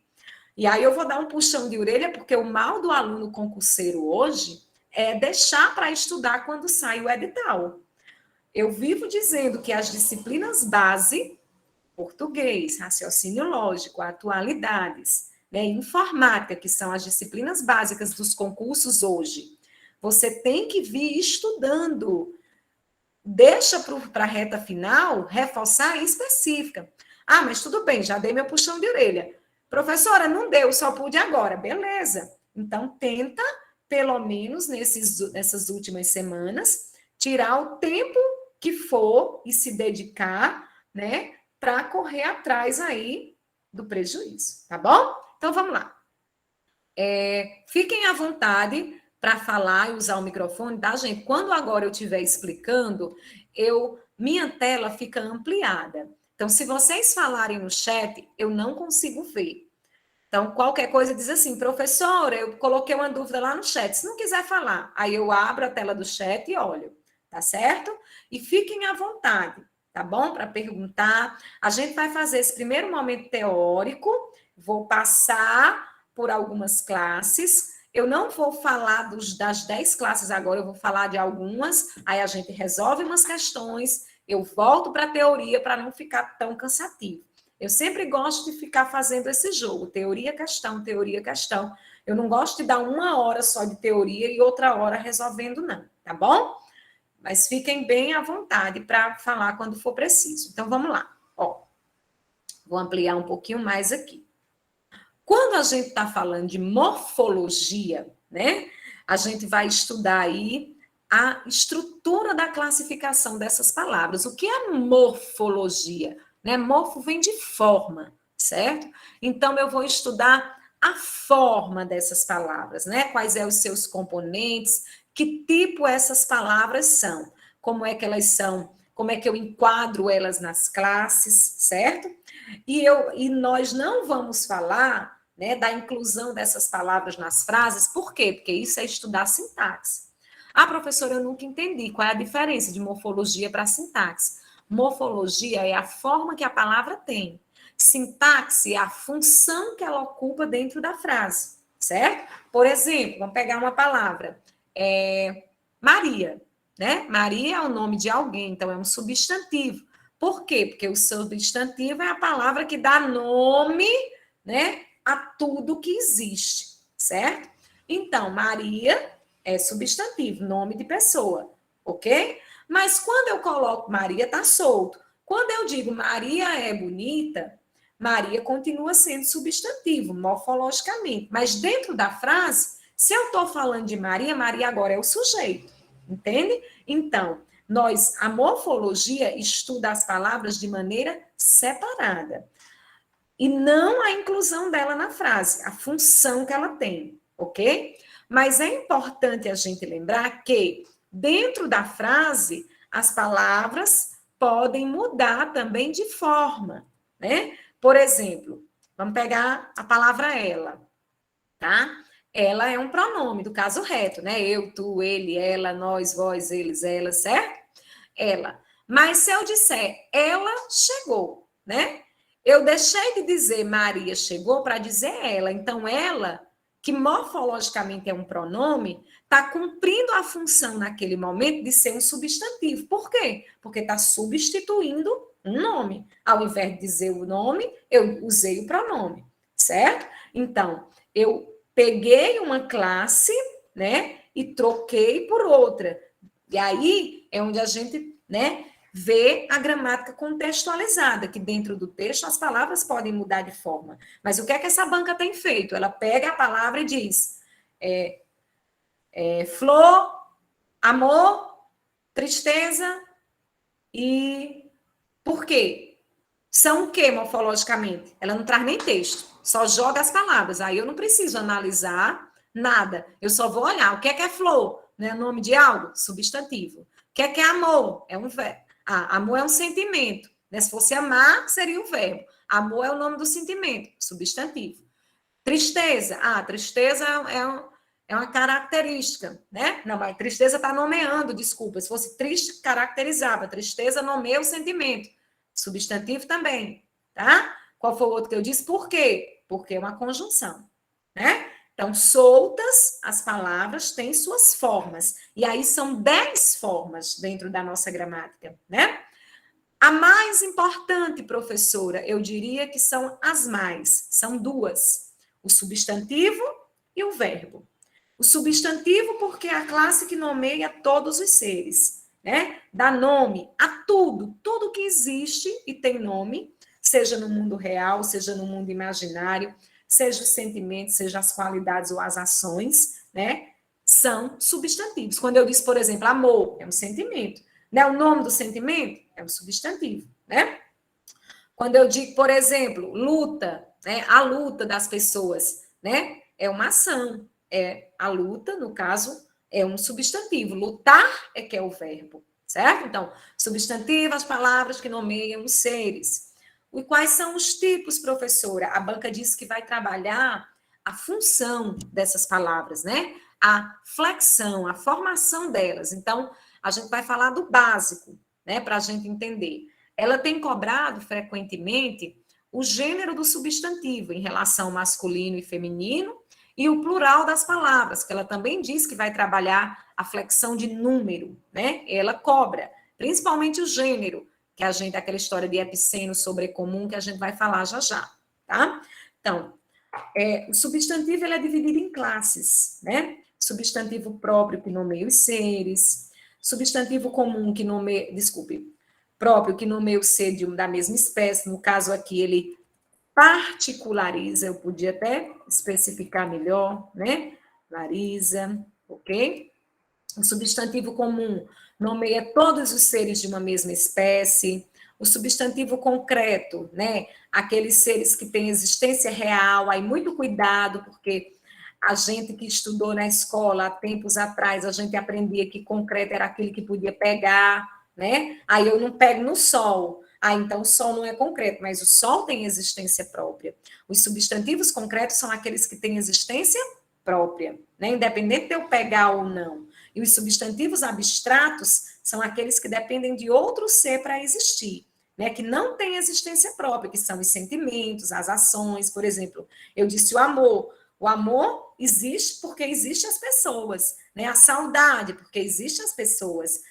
E aí eu vou dar um puxão de orelha, porque o mal do aluno concurseiro hoje é deixar para estudar quando sai o edital. Eu vivo dizendo que as disciplinas base, português, raciocínio lógico, atualidades, né, informática, que são as disciplinas básicas dos concursos hoje, você tem que vir estudando. Deixa para a reta final reforçar em específica. Ah, mas tudo bem, já dei meu puxão de orelha. Professora, não deu, só pude agora. Beleza. Então, tenta pelo menos nessas últimas semanas, tirar o tempo que for e se dedicar, né, para correr atrás aí do prejuízo, tá bom? Então vamos lá. Fiquem à vontade para falar e usar o microfone, tá, gente? Quando agora eu estiver explicando, minha tela fica ampliada. Então, se vocês falarem no chat, eu não consigo ver. Então, qualquer coisa diz assim, professora, eu coloquei uma dúvida lá no chat. Se não quiser falar, aí eu abro a tela do chat e olho, tá certo? E fiquem à vontade, tá bom? Para perguntar. A gente vai fazer esse primeiro momento teórico, vou passar por algumas classes. Eu não vou falar das 10 classes agora, eu vou falar de algumas, aí a gente resolve umas questões, eu volto para a teoria para não ficar tão cansativo. Eu sempre gosto de ficar fazendo esse jogo, teoria, questão. Eu não gosto de dar uma hora só de teoria e outra hora resolvendo, não, tá bom? Mas fiquem bem à vontade para falar quando for preciso. Então, vamos lá. Ó, vou ampliar um pouquinho mais aqui. Quando a gente está falando de morfologia, né? A gente vai estudar aí a estrutura da classificação dessas palavras. O que é morfologia? Né? Morfo vem de forma, certo? Então, eu vou estudar a forma dessas palavras, né? Quais são os seus componentes, que tipo essas palavras são, como é que elas são, como é que eu enquadro elas nas classes, certo? E nós não vamos falar, né, da inclusão dessas palavras nas frases, por quê? Porque isso é estudar sintaxe. Ah, professora, eu nunca entendi qual é a diferença de morfologia para sintaxe. Morfologia é a forma que a palavra tem. Sintaxe é a função que ela ocupa dentro da frase, certo? Por exemplo, vamos pegar uma palavra, Maria, né? Maria é o nome de alguém, então é um substantivo. Por quê? Porque o substantivo é a palavra que dá nome, né, a tudo que existe, certo? Então, Maria é substantivo, nome de pessoa, ok? Mas quando eu coloco Maria, tá solto. Quando eu digo Maria é bonita, Maria continua sendo substantivo, morfologicamente. Mas dentro da frase, se eu estou falando de Maria, Maria agora é o sujeito, entende? Então, a morfologia estuda as palavras de maneira separada. E não a inclusão dela na frase, a função que ela tem, ok? Mas é importante a gente lembrar que, dentro da frase, as palavras podem mudar também de forma, né? Por exemplo, vamos pegar a palavra ela, tá? Ela é um pronome do caso reto, né? Eu, tu, ele, ela, nós, vós, eles, ela, certo? Ela. Mas se eu disser ela chegou, né? Eu deixei de dizer Maria chegou para dizer ela. Então, ela, que morfologicamente é um pronome, está cumprindo a função naquele momento de ser um substantivo. Por quê? Porque está substituindo um nome. Ao invés de dizer o nome, eu usei o pronome, certo? Então, eu peguei uma classe, né, e troquei por outra. E aí é onde a gente, né, vê a gramática contextualizada, que dentro do texto as palavras podem mudar de forma. Mas o que é que essa banca tem feito? Ela pega a palavra e diz flor, amor, tristeza e por quê? São o quê morfologicamente? Ela não traz nem texto, só joga as palavras. Aí eu não preciso analisar nada. Eu só vou olhar o que é flor, né? Nome de algo? Substantivo. O que é amor? É um verbo. Ah, amor é um sentimento. Né? Se fosse amar, seria o verbo. Amor é o nome do sentimento, substantivo. Tristeza. Ah, tristeza é uma característica, né? Não, mas tristeza está nomeando, desculpa. Se fosse triste, caracterizava. Tristeza nomeia o sentimento. Substantivo também, tá? Qual foi o outro que eu disse? Por quê? Porque é uma conjunção, né? Então, soltas, as palavras têm suas formas. E aí são 10 formas dentro da nossa gramática, né? A mais importante, professora, eu diria que são as mais. São duas: o substantivo e o verbo. O substantivo, porque é a classe que nomeia todos os seres, né? Dá nome a tudo, tudo que existe e tem nome, seja no mundo real, seja no mundo imaginário, seja os sentimentos, seja as qualidades ou as ações, né? são substantivos. Quando eu disse, por exemplo, amor, é um sentimento. Né? O nome do sentimento é um substantivo. Né? Quando eu digo, por exemplo, luta, né? A luta das pessoas, né? É uma ação. É a luta, no caso, é um substantivo. Lutar é que é o verbo, certo? Então, substantivo, as palavras que nomeiam os seres. E quais são os tipos, professora? A banca disse que vai trabalhar a função dessas palavras, né? A flexão, a formação delas. Então, a gente vai falar do básico, né? Para a gente entender. Ela tem cobrado frequentemente o gênero do substantivo em relação ao masculino e feminino e o plural das palavras, que ela também diz que vai trabalhar a flexão de número, né? Ela cobra, principalmente o gênero, que a gente, aquela história de epiceno sobrecomum, que a gente vai falar já já, tá? Então, o substantivo ele é dividido em classes, né? Substantivo próprio que nomeia os seres, substantivo comum que nomeia, desculpe, próprio que nomeia o ser da mesma espécie, no caso aqui ele particulariza, eu podia até especificar melhor, né? Particulariza, ok? O substantivo comum nomeia todos os seres de uma mesma espécie. O substantivo concreto, né? Aqueles seres que têm existência real, aí muito cuidado, porque a gente que estudou na escola há tempos atrás, a gente aprendia que concreto era aquele que podia pegar, né? Aí eu não pego no sol. Ah, então o sol não é concreto, mas o sol tem existência própria. Os substantivos concretos são aqueles que têm existência própria, né? Independente de eu pegar ou não. E os substantivos abstratos são aqueles que dependem de outro ser para existir, né? Que não tem existência própria, que são os sentimentos, as ações, por exemplo. Eu disse o amor. O amor existe porque existem as pessoas, né? A saudade, porque existem as pessoas.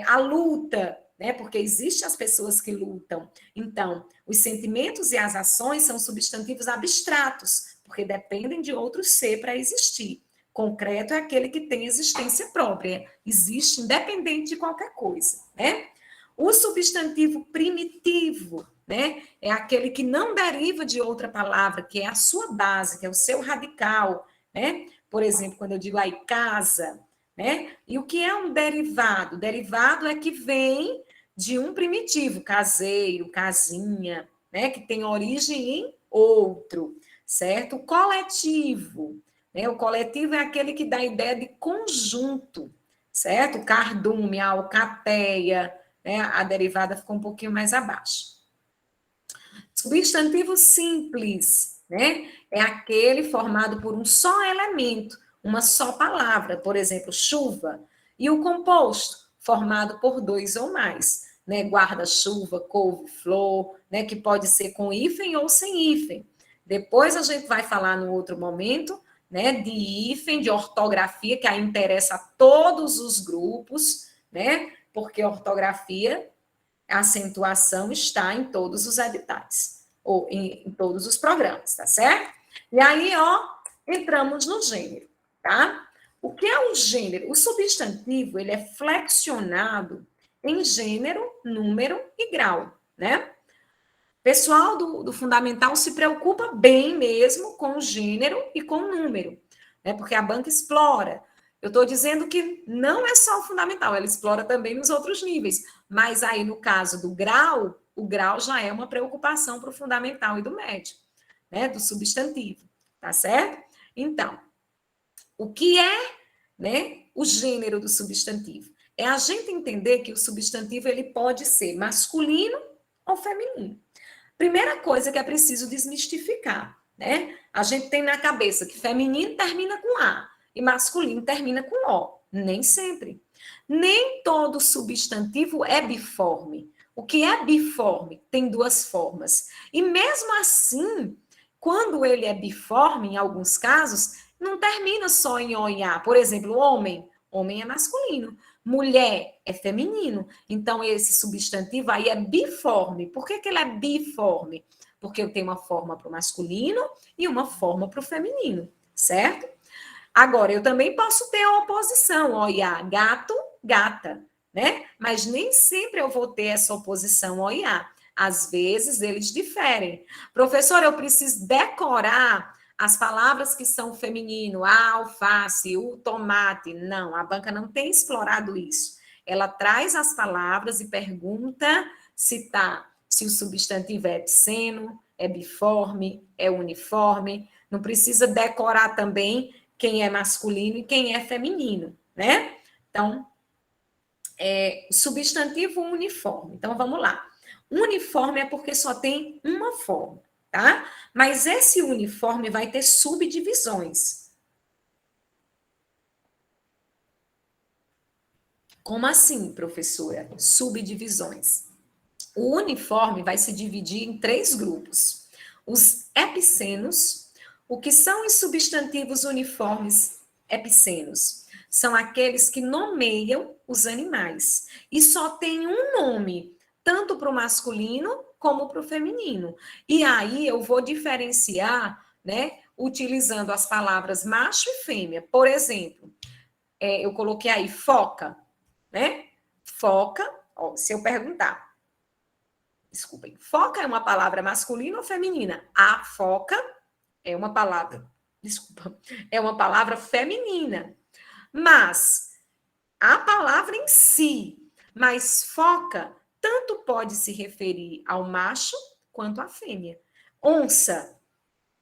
A luta, né? Porque existem as pessoas que lutam. Então, os sentimentos e as ações são substantivos abstratos, porque dependem de outro ser para existir. Concreto é aquele que tem existência própria, existe independente de qualquer coisa, né? O substantivo primitivo, né, é aquele que não deriva de outra palavra, que é a sua base, que é o seu radical, né? Por exemplo, quando eu digo aí casa, né? E o que é um derivado? Derivado é que vem de um primitivo, caseiro, casinha, né, que tem origem em outro, certo? O coletivo, né? O coletivo é aquele que dá a ideia de conjunto, certo? Cardume, alcateia, né? A derivada ficou um pouquinho mais abaixo. Substantivo simples, né? É aquele formado por um só elemento, uma só palavra, por exemplo, chuva. E o composto, formado por dois ou mais, né? Guarda-chuva, couve-flor, né? Que pode ser com hífen ou sem hífen. Depois a gente vai falar no outro momento, né? De hífen, de ortografia, que aí interessa a todos os grupos, né? Porque ortografia, a acentuação está em todos os editais, ou em todos os programas, tá certo? E aí, ó, entramos no gênero, tá? O que é o gênero? O substantivo, ele é flexionado em gênero, número e grau, né? O pessoal do fundamental se preocupa bem mesmo com o gênero e com o número, né? Porque a banca explora. Eu estou dizendo que não é só o fundamental, ela explora também nos outros níveis. Mas aí, no caso do grau, o grau já é uma preocupação para o fundamental e do médio, né? Do substantivo, tá certo? Então, o que é, né, o gênero do substantivo? É a gente entender que o substantivo ele pode ser masculino ou feminino. Primeira coisa que é preciso desmistificar, né? A gente tem na cabeça que feminino termina com A e masculino termina com O. Nem sempre. Nem todo substantivo é biforme. O que é biforme tem duas formas. E mesmo assim, quando ele é biforme, em alguns casos, não termina só em O e A. Por exemplo, homem. Homem é masculino. Mulher é feminino. Então, esse substantivo aí é biforme. Por que ele é biforme? Porque eu tenho uma forma para o masculino e uma forma para o feminino, certo? Agora, eu também posso ter a oposição, olha, gato, gata, né? Mas nem sempre eu vou ter essa oposição, olha. Às vezes, eles diferem. Professor, eu preciso decorar As palavras que são feminino, a alface, o tomate, não, a banca não tem explorado isso. Ela traz as palavras e pergunta se o substantivo é epiceno, é biforme, é uniforme. Não precisa decorar também quem é masculino e quem é feminino, né? Então, substantivo uniforme. Então, vamos lá. Uniforme é porque só tem uma forma, tá? Mas esse uniforme vai ter subdivisões. Como assim, professora? Subdivisões. O uniforme vai se dividir em 3 grupos. Os epicenos, o que são os substantivos uniformes epicenos? São aqueles que nomeiam os animais. E só tem um nome, tanto para o masculino como para o feminino. E aí eu vou diferenciar, né, utilizando as palavras macho e fêmea. Por exemplo, eu coloquei aí foca, né? Foca, ó, se eu perguntar, desculpem, foca é uma palavra masculina ou feminina? A foca é uma palavra, desculpa, é uma palavra feminina. Mas a palavra em si, mas foca, tanto pode se referir ao macho quanto à fêmea. Onça,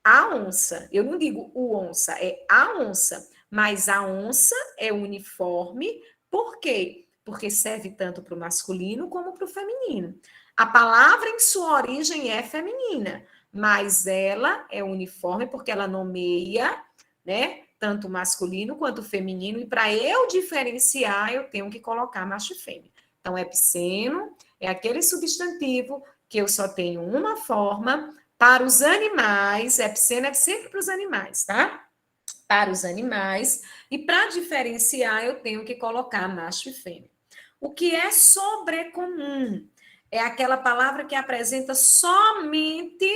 a onça, eu não digo o onça, é a onça, mas a onça é uniforme, por quê? Porque serve tanto para o masculino como para o feminino. A palavra em sua origem é feminina, mas ela é uniforme porque ela nomeia, né, tanto o masculino quanto o feminino, e para eu diferenciar, eu tenho que colocar macho e fêmea. Então, epiceno é aquele substantivo que eu só tenho uma forma. Para os animais, epiceno é sempre para os animais, tá? Para os animais. E para diferenciar, eu tenho que colocar macho e fêmea. O que é sobrecomum? É aquela palavra que apresenta somente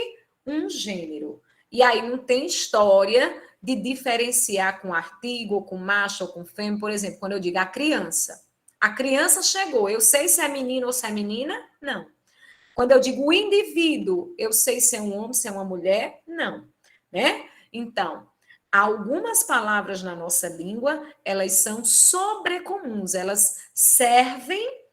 um gênero. E aí não tem história de diferenciar com artigo, ou com macho, ou com fêmea. Por exemplo, quando eu digo a criança. A criança chegou, eu sei se é menino ou se é menina? Não. Quando eu digo o indivíduo, eu sei se é um homem, se é uma mulher? Não, né? Então, algumas palavras na nossa língua, elas são sobrecomuns, elas servem,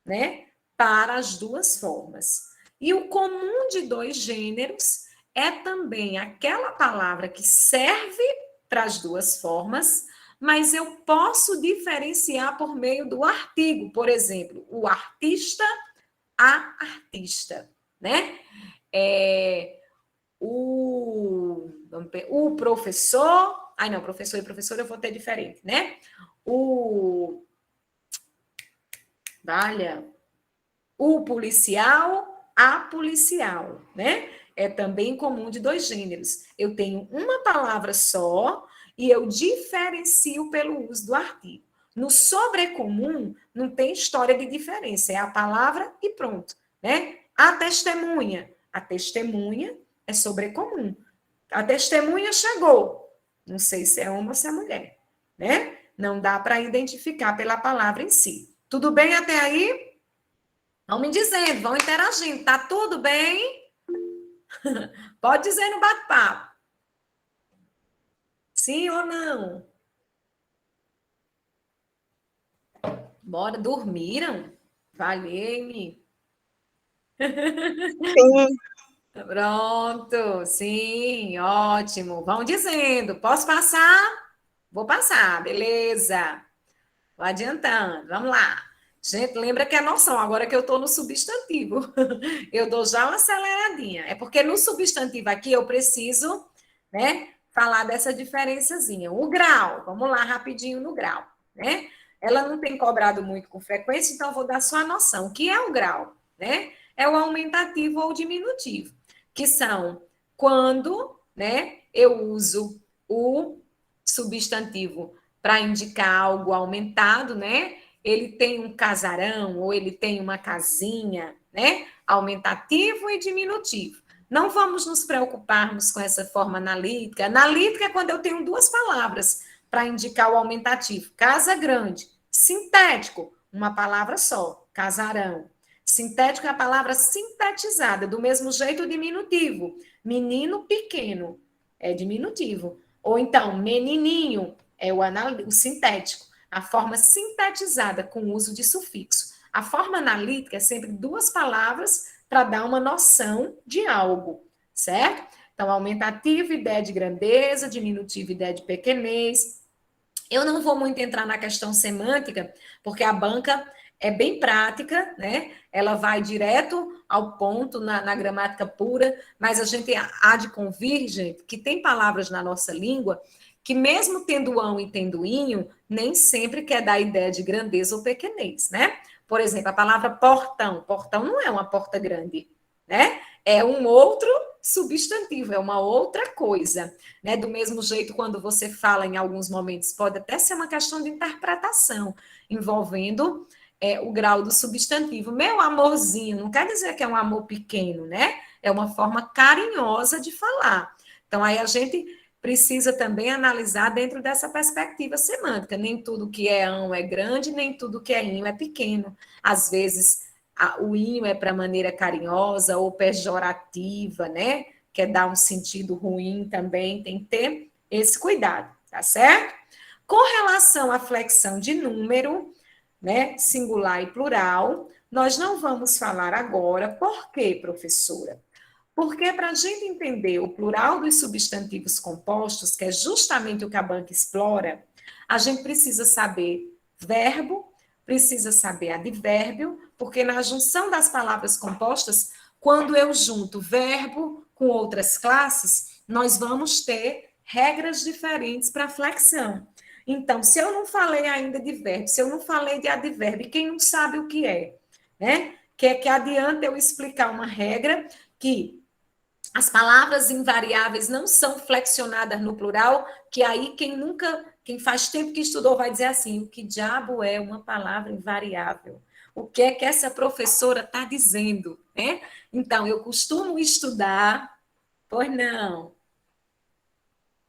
né, para as duas formas. E o comum de 2 gêneros é também aquela palavra que serve para as duas formas, mas eu posso diferenciar por meio do artigo. Por exemplo, o artista, a artista, né? O professor. Ai, não, professor e professora eu vou ter diferente, né? Valha. O policial, a policial, né? É também comum de 2 gêneros. Eu tenho uma palavra só e eu diferencio pelo uso do artigo. No sobrecomum, não tem história de diferença, é a palavra e pronto, né? A testemunha é sobrecomum. A testemunha chegou, não sei se é homem ou se é mulher, né? Não dá para identificar pela palavra em si. Tudo bem até aí? Vão me dizendo, vão interagindo. Tá tudo bem? Pode dizer no bate-papo. Sim ou não? Bora, dormiram? Valeu-me. Sim, Pronto, sim, ótimo. Vão dizendo, posso passar? Vou passar, beleza. Vou adiantando, vamos lá. Gente, lembra que é noção, agora que eu estou no substantivo, eu dou já uma aceleradinha. É porque no substantivo aqui eu preciso, né, falar dessa diferençazinha. O grau, vamos lá rapidinho no grau, né? Ela não tem cobrado muito com frequência, então eu vou dar só a noção. O que é o grau, né? É o aumentativo ou o diminutivo, que são quando, né, eu uso o substantivo para indicar algo aumentado, né? Ele tem um casarão ou ele tem uma casinha, né? Aumentativo e diminutivo. Não vamos nos preocuparmos com essa forma analítica. Analítica é quando eu tenho 2 palavras para indicar o aumentativo. Casa grande. Sintético, uma palavra só, casarão. Sintético é a palavra sintetizada, do mesmo jeito o diminutivo. Menino pequeno. é diminutivo. Ou então, menininho é o sintético, a forma sintetizada com o uso de sufixo. A forma analítica é sempre duas palavras para dar uma noção de algo, certo? Então, aumentativo, ideia de grandeza, diminutivo, ideia de pequenez. Eu não vou muito entrar na questão semântica, porque a banca é bem prática, né? Ela vai direto ao ponto na gramática pura, mas a gente há de convir, gente, que tem palavras na nossa língua que, mesmo tendo ão e tendo inho, nem sempre quer dar ideia de grandeza ou pequenez, né? Por exemplo, a palavra portão. Portão não é uma porta grande, né? É um outro substantivo, é uma outra coisa, né? Do mesmo jeito, quando você fala em alguns momentos, pode até ser uma questão de interpretação, envolvendo o grau do substantivo. Meu amorzinho, não quer dizer que é um amor pequeno, né? É uma forma carinhosa de falar. Então, aí a gente precisa também analisar dentro dessa perspectiva semântica. Nem tudo que é ão é grande, nem tudo que é inho é pequeno. Às vezes, o inho é para maneira carinhosa ou pejorativa, né? Quer dar um sentido ruim também, tem que ter esse cuidado, tá certo? Com relação à flexão de número, né, singular e plural, nós não vamos falar agora. Por quê, professora? Porque para a gente entender o plural dos substantivos compostos, que é justamente o que a banca explora, a gente precisa saber verbo, precisa saber advérbio, porque na junção das palavras compostas, quando eu junto verbo com outras classes, nós vamos ter regras diferentes para a flexão. Então, se eu não falei ainda de verbo, se eu não falei de advérbio, quem não sabe o que é, né? Que adianta eu explicar uma regra que as palavras invariáveis não são flexionadas no plural, que aí quem faz tempo que estudou vai dizer assim, o que diabo é uma palavra invariável? O que é que essa professora está dizendo, né? Então, eu costumo estudar, pois não,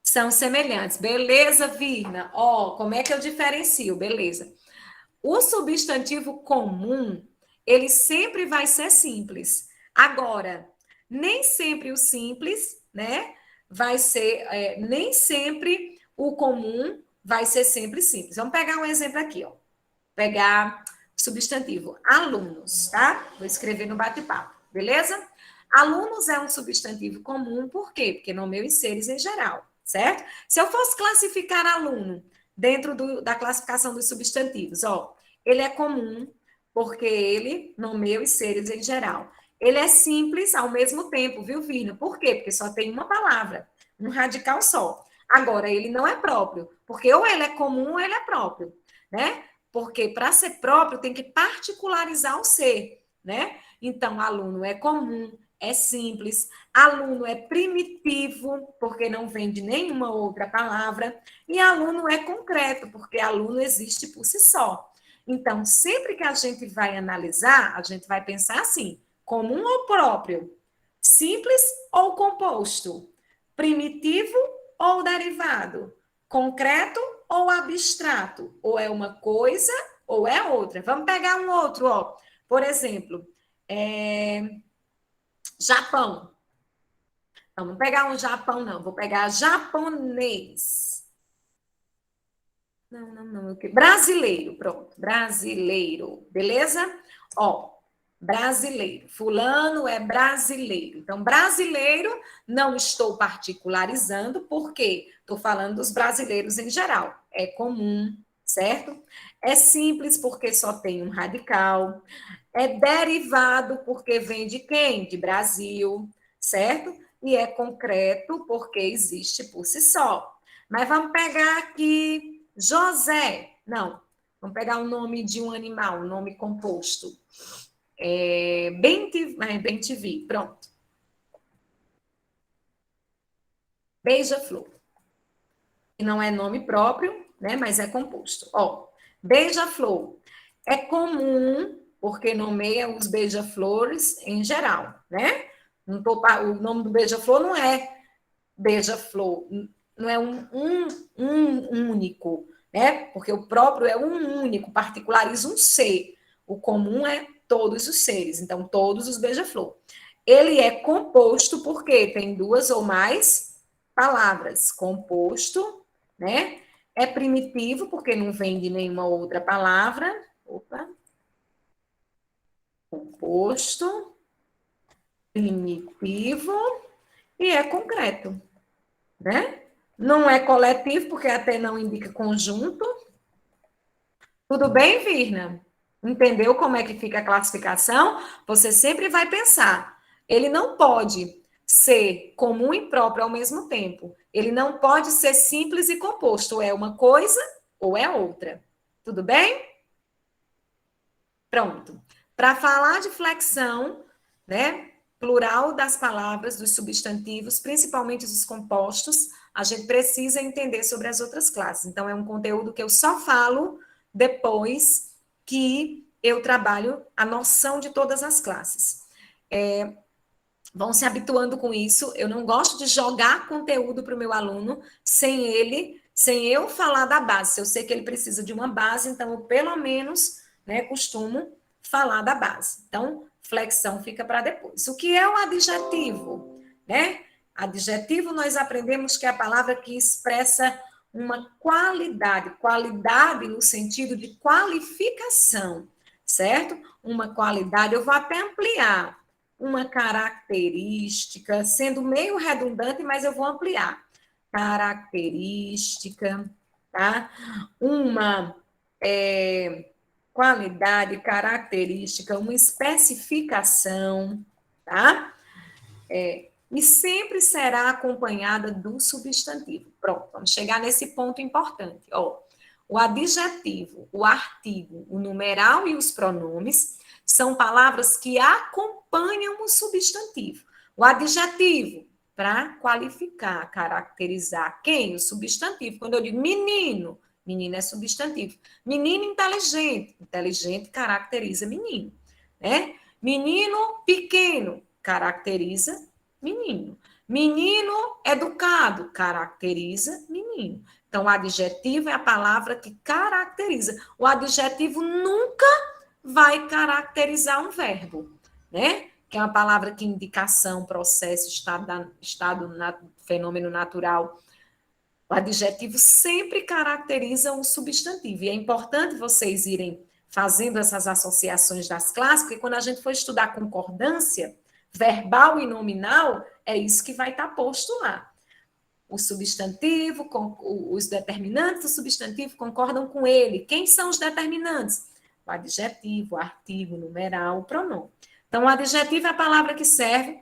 são semelhantes. Beleza, Virna? Ó, como é que eu diferencio? Beleza. O substantivo comum, ele sempre vai ser simples. Agora, nem sempre o simples, né? Vai ser, nem sempre o comum vai ser sempre simples. Vamos pegar um exemplo aqui, ó. Pegar substantivo alunos, tá? Vou escrever no bate-papo, beleza? Alunos é um substantivo comum, por quê? Porque nomeia os seres em geral, certo? Se eu fosse classificar aluno dentro da classificação dos substantivos, ó, ele é comum porque ele nomeia os seres em geral. Ele é simples ao mesmo tempo, viu, Vina? Por quê? Porque só tem uma palavra, um radical só. Agora, ele não é próprio, porque ou ele é comum ou ele é próprio, né? Porque para ser próprio tem que particularizar o ser, né? Então, aluno é comum, é simples, aluno é primitivo, porque não vem de nenhuma outra palavra, e aluno é concreto, porque aluno existe por si só. Então, sempre que a gente vai analisar, a gente vai pensar assim: comum ou próprio? Simples ou composto? Primitivo ou derivado? Concreto ou abstrato? Ou é uma coisa ou é outra. Vamos pegar um outro, ó. Por exemplo, Japão. Não, vamos pegar um Japão, não. Vou pegar japonês. Não. Brasileiro, pronto. Brasileiro, beleza? Ó, brasileiro. Fulano é brasileiro. Então, brasileiro, não estou particularizando, porque estou falando dos brasileiros em geral. É comum, certo? É simples, porque só tem um radical. É derivado, porque vem de quem? De Brasil, certo? E é concreto, porque existe por si só. Mas vamos pegar aqui José. Não, vamos pegar o nome de um animal, um nome composto. Bem te vi, pronto. Beija-flor. Que não é nome próprio, né? Mas é composto. Ó, beija-flor é comum, porque nomeia os beija-flores em geral, né? O nome do beija-flor não é beija-flor, não é um único, né? Porque o próprio é um único, particulariza um ser. O comum é todos os seres, então todos os beija-flor. Ele é composto porque tem duas ou mais palavras. Composto, né? É primitivo, porque não vem de nenhuma outra palavra. Opa. Composto, primitivo e é concreto, né? Não é coletivo, porque até não indica conjunto. Tudo bem, Virna? Entendeu como é que fica a classificação? Você sempre vai pensar. Ele não pode ser comum e próprio ao mesmo tempo. Ele não pode ser simples e composto. Ou é uma coisa ou é outra. Tudo bem? Pronto. Para falar de flexão, né? Plural das palavras, dos substantivos, principalmente dos compostos, a gente precisa entender sobre as outras classes. Então, é um conteúdo que eu só falo depois que eu trabalho a noção de todas as classes. Vão se habituando com isso. Eu não gosto de jogar conteúdo para o meu aluno sem eu falar da base. Se eu sei que ele precisa de uma base, então eu pelo menos, né, costumo falar da base. Então, flexão fica para depois. O que é o adjetivo, né? Adjetivo nós aprendemos que é a palavra que expressa uma qualidade, qualidade no sentido de qualificação, certo? Uma qualidade, eu vou até ampliar uma característica, sendo meio redundante, mas eu vou ampliar. Característica, tá? Uma qualidade, característica, uma especificação, tá? E sempre será acompanhada do substantivo. Pronto, vamos chegar nesse ponto importante. Ó, o adjetivo, o artigo, o numeral e os pronomes são palavras que acompanham o substantivo. O adjetivo, para qualificar, caracterizar quem? O substantivo. Quando eu digo menino, menino é substantivo. Menino inteligente, inteligente caracteriza menino. Né? Menino pequeno, caracteriza menino. Menino educado, caracteriza menino. Então, o adjetivo é a palavra que caracteriza. O adjetivo nunca vai caracterizar um verbo, né? Que é uma palavra que indica ação, processo, fenômeno natural. O adjetivo sempre caracteriza um substantivo. E é importante vocês irem fazendo essas associações das classes, porque quando a gente for estudar concordância, verbal e nominal, é isso que vai estar posto lá. O substantivo, os determinantes do substantivo concordam com ele. Quem são os determinantes? O adjetivo, o artigo, o numeral, o pronome. Então, o adjetivo é a palavra que serve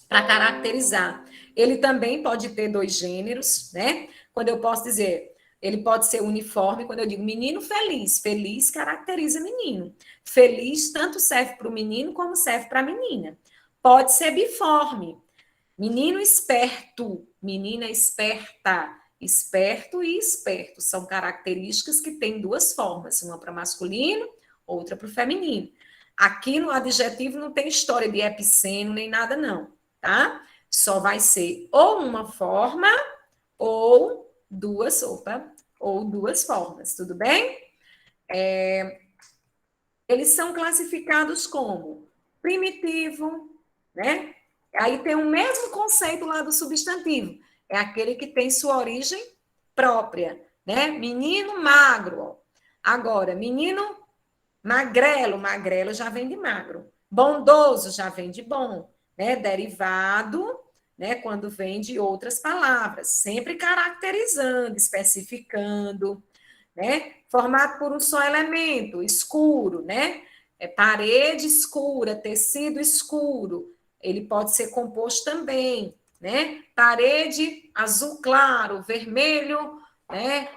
para caracterizar. Ele também pode ter dois gêneros, né? Quando eu posso dizer, ele pode ser uniforme, quando eu digo menino feliz. Feliz caracteriza menino. Feliz tanto serve para o menino como serve para a menina. Pode ser biforme. Menino esperto, menina esperta. Esperto e esperto são características que têm duas formas, uma para masculino, outra para o feminino. Aqui no adjetivo não tem história de epiceno nem nada, não, tá? Só vai ser ou uma forma ou duas formas, tudo bem? Eles são classificados como primitivo, né? Aí tem o mesmo conceito lá do substantivo. É aquele que tem sua origem própria, né? Menino magro. Ó. Agora, menino magrelo, magrelo já vem de magro. Bondoso já vem de bom, né? Derivado, né? Quando vem de outras palavras, sempre caracterizando, especificando, né? Formado por um só elemento, escuro, né? Parede escura, tecido escuro. Ele pode ser composto também, né? Parede azul claro, vermelho, né?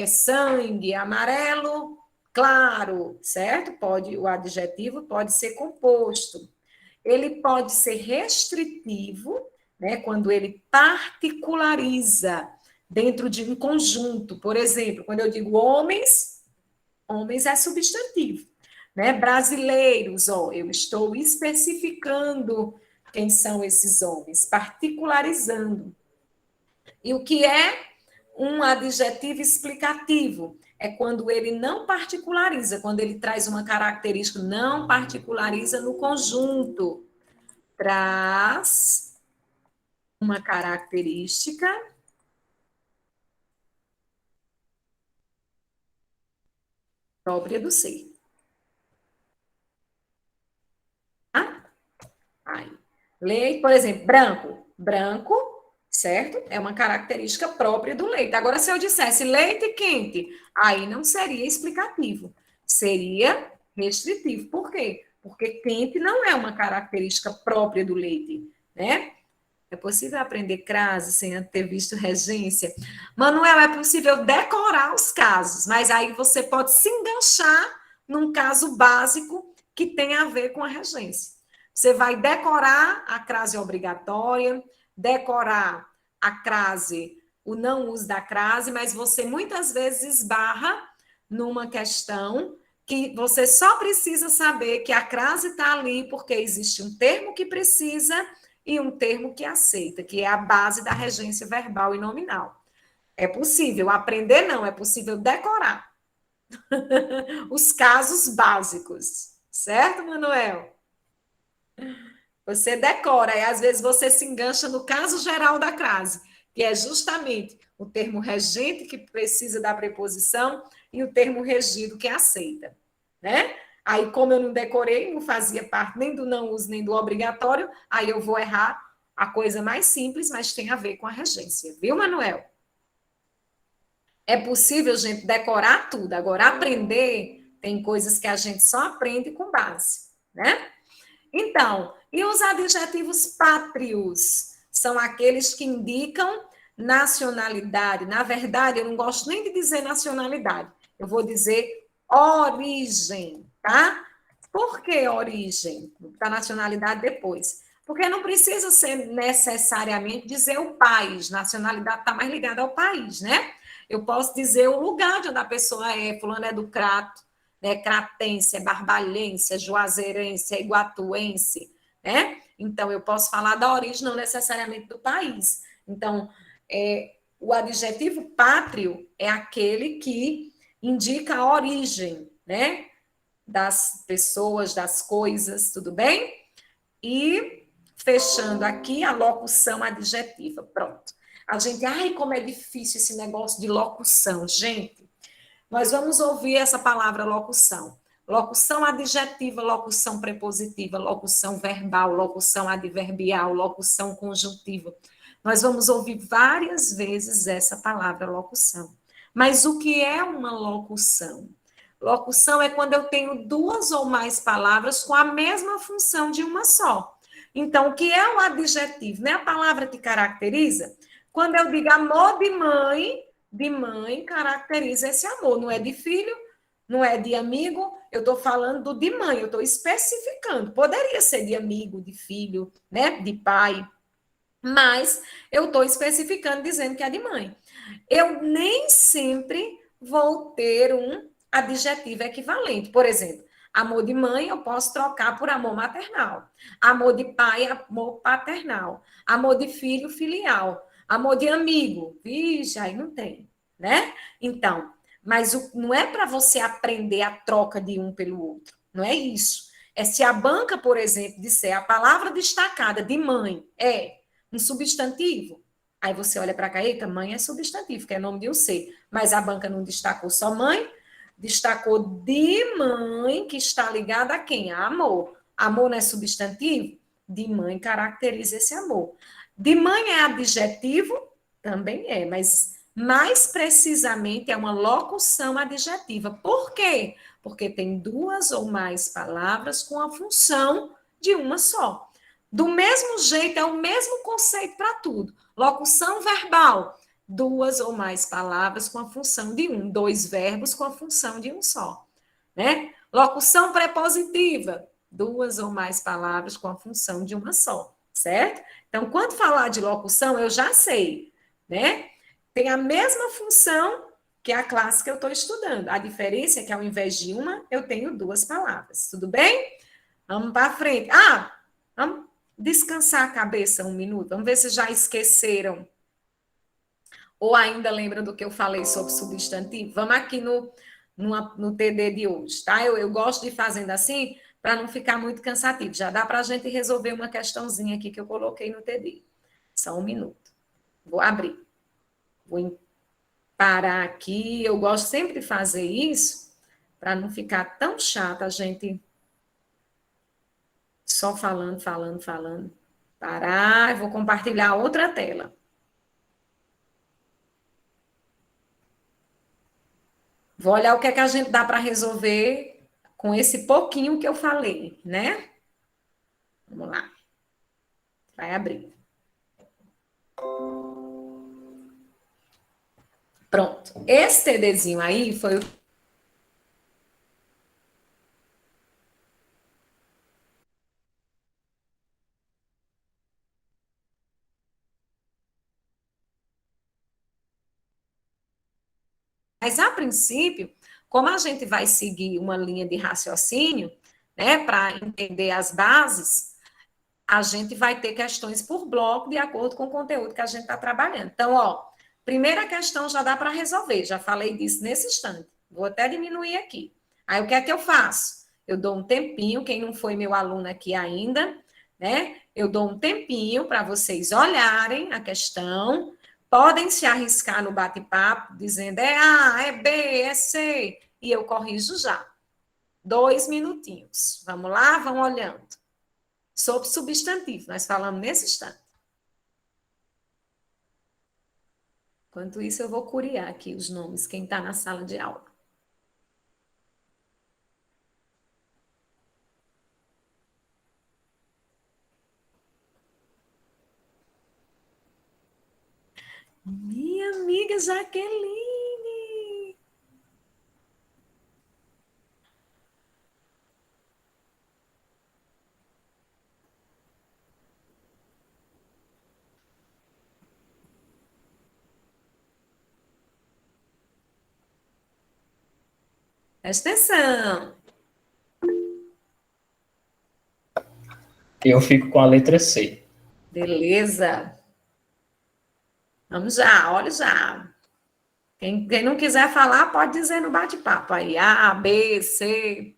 Sangue, amarelo claro, certo? O adjetivo pode ser composto. Ele pode ser restritivo, né? Quando ele particulariza dentro de um conjunto. Por exemplo, quando eu digo homens, homens é substantivo. Né? Brasileiros, ó, eu estou especificando quem são esses homens, particularizando. E o que é um adjetivo explicativo? É quando ele não particulariza, quando ele traz uma característica, não particulariza no conjunto, traz uma característica própria do ser. Tá? Aí. Leite, por exemplo, branco. Branco, certo? É uma característica própria do leite. Agora, se eu dissesse leite quente, aí não seria explicativo. Seria restritivo. Por quê? Porque quente não é uma característica própria do leite, né? É possível aprender crase sem ter visto regência? Manuel, é possível decorar os casos, mas aí você pode se enganchar num caso básico que tem a ver com a regência. Você vai decorar a crase obrigatória, decorar a crase, o não uso da crase, mas você muitas vezes esbarra numa questão que você só precisa saber que a crase está ali porque existe um termo que precisa e um termo que aceita, que é a base da regência verbal e nominal. É possível aprender, não, é possível decorar os casos básicos, certo, Manuel? Você decora, e às vezes você se engancha no caso geral da crase, que é justamente o termo regente que precisa da preposição e o termo regido que aceita, né? Aí, como eu não decorei, não fazia parte nem do não uso nem do obrigatório, aí eu vou errar a coisa mais simples, mas tem a ver com a regência, viu, Manuel? É possível, gente, decorar tudo. Agora, aprender, tem coisas que a gente só aprende com base, né? Então, e os adjetivos pátrios? São aqueles que indicam nacionalidade. Na verdade, eu não gosto nem de dizer nacionalidade. Eu vou dizer origem, tá? Por que origem? Da nacionalidade depois. Porque não precisa ser necessariamente dizer o país. Nacionalidade está mais ligada ao país, né? Eu posso dizer o lugar de onde a pessoa é. Fulano é do Crato, né? Cratense, é barbalhense, é juazeirense, é iguatuense, né? Então, eu posso falar da origem, não necessariamente do país. Então, o adjetivo pátrio é aquele que indica a origem, né? Das pessoas, das coisas, tudo bem? E fechando aqui a locução adjetiva. Pronto. A gente, ai, como é difícil esse negócio de locução. Gente, nós vamos ouvir essa palavra locução. Locução adjetiva, locução prepositiva, locução verbal, locução adverbial, locução conjuntiva. Nós vamos ouvir várias vezes essa palavra locução. Mas o que é uma locução? Locução é quando eu tenho duas ou mais palavras com a mesma função de uma só. Então, o que é o adjetivo? Não é a palavra que caracteriza? Quando eu digo amor de mãe caracteriza esse amor. Não é de filho, não é de amigo, eu estou falando do de mãe, eu estou especificando. Poderia ser de amigo, de filho, né? De pai, mas eu estou especificando dizendo que é de mãe. Eu nem sempre vou ter um adjetivo equivalente. Por exemplo, amor de mãe eu posso trocar por amor maternal. Amor de pai, amor paternal. Amor de filho, filial. Amor de amigo, vixe, aí não tem, né? Então, mas não é para você aprender a troca de um pelo outro. Não é isso. É se a banca, por exemplo, disser a palavra destacada de mãe é um substantivo, aí você olha para cá, eita, mãe é substantivo, que é nome de um ser. Mas a banca não destacou só mãe, destacou de mãe, que está ligada a quem? A amor. Amor não é substantivo? De mãe caracteriza esse amor. De mãe é adjetivo? Também é, mas mais precisamente é uma locução adjetiva. Por quê? Porque tem duas ou mais palavras com a função de uma só. Do mesmo jeito, é o mesmo conceito para tudo. Locução verbal, duas ou mais palavras com a função de um, dois verbos com a função de um só, né? Locução prepositiva, duas ou mais palavras com a função de uma só, certo? Então, quando falar de locução, eu já sei, né? Tem a mesma função que a classe que eu estou estudando. A diferença é que ao invés de uma, eu tenho duas palavras. Tudo bem? Vamos para frente. Vamos descansar a cabeça um minuto. Vamos ver se já esqueceram ou ainda lembram do que eu falei sobre substantivo. Vamos aqui no TD de hoje, tá? Eu gosto de fazendo assim para não ficar muito cansativo. Já dá para a gente resolver uma questãozinha aqui que eu coloquei no TD. Só um minuto. Vou abrir. Vou parar aqui. Eu gosto sempre de fazer isso para não ficar tão chata a gente só falando, falando, falando. Parar, eu vou compartilhar outra tela. Vou olhar o que é que a gente dá para resolver com esse pouquinho que eu falei, né? Vamos lá. Vai abrir. Pronto. Esse TDzinho aí foi o Mas, a princípio, como a gente vai seguir uma linha de raciocínio, né, para entender as bases, a gente vai ter questões por bloco, de acordo com o conteúdo que a gente está trabalhando. Então, ó, primeira questão já dá para resolver, já falei disso nesse instante. Vou até diminuir aqui. Aí, o que é que eu faço? Eu dou um tempinho, quem não foi meu aluno aqui ainda, né? Eu dou um tempinho para vocês olharem a questão, podem se arriscar no bate-papo, dizendo é A, é B, é C, e eu corrijo já. 2 minutinhos. Vamos lá, vão olhando. Sobre substantivo, nós falamos nesse instante. Enquanto isso, eu vou curiar aqui os nomes, quem está na sala de aula. Minha amiga Jaqueline! Presta atenção. Eu fico com a letra C. Beleza. Vamos já, olha já. Quem não quiser falar, pode dizer no bate-papo aí. A, B, C.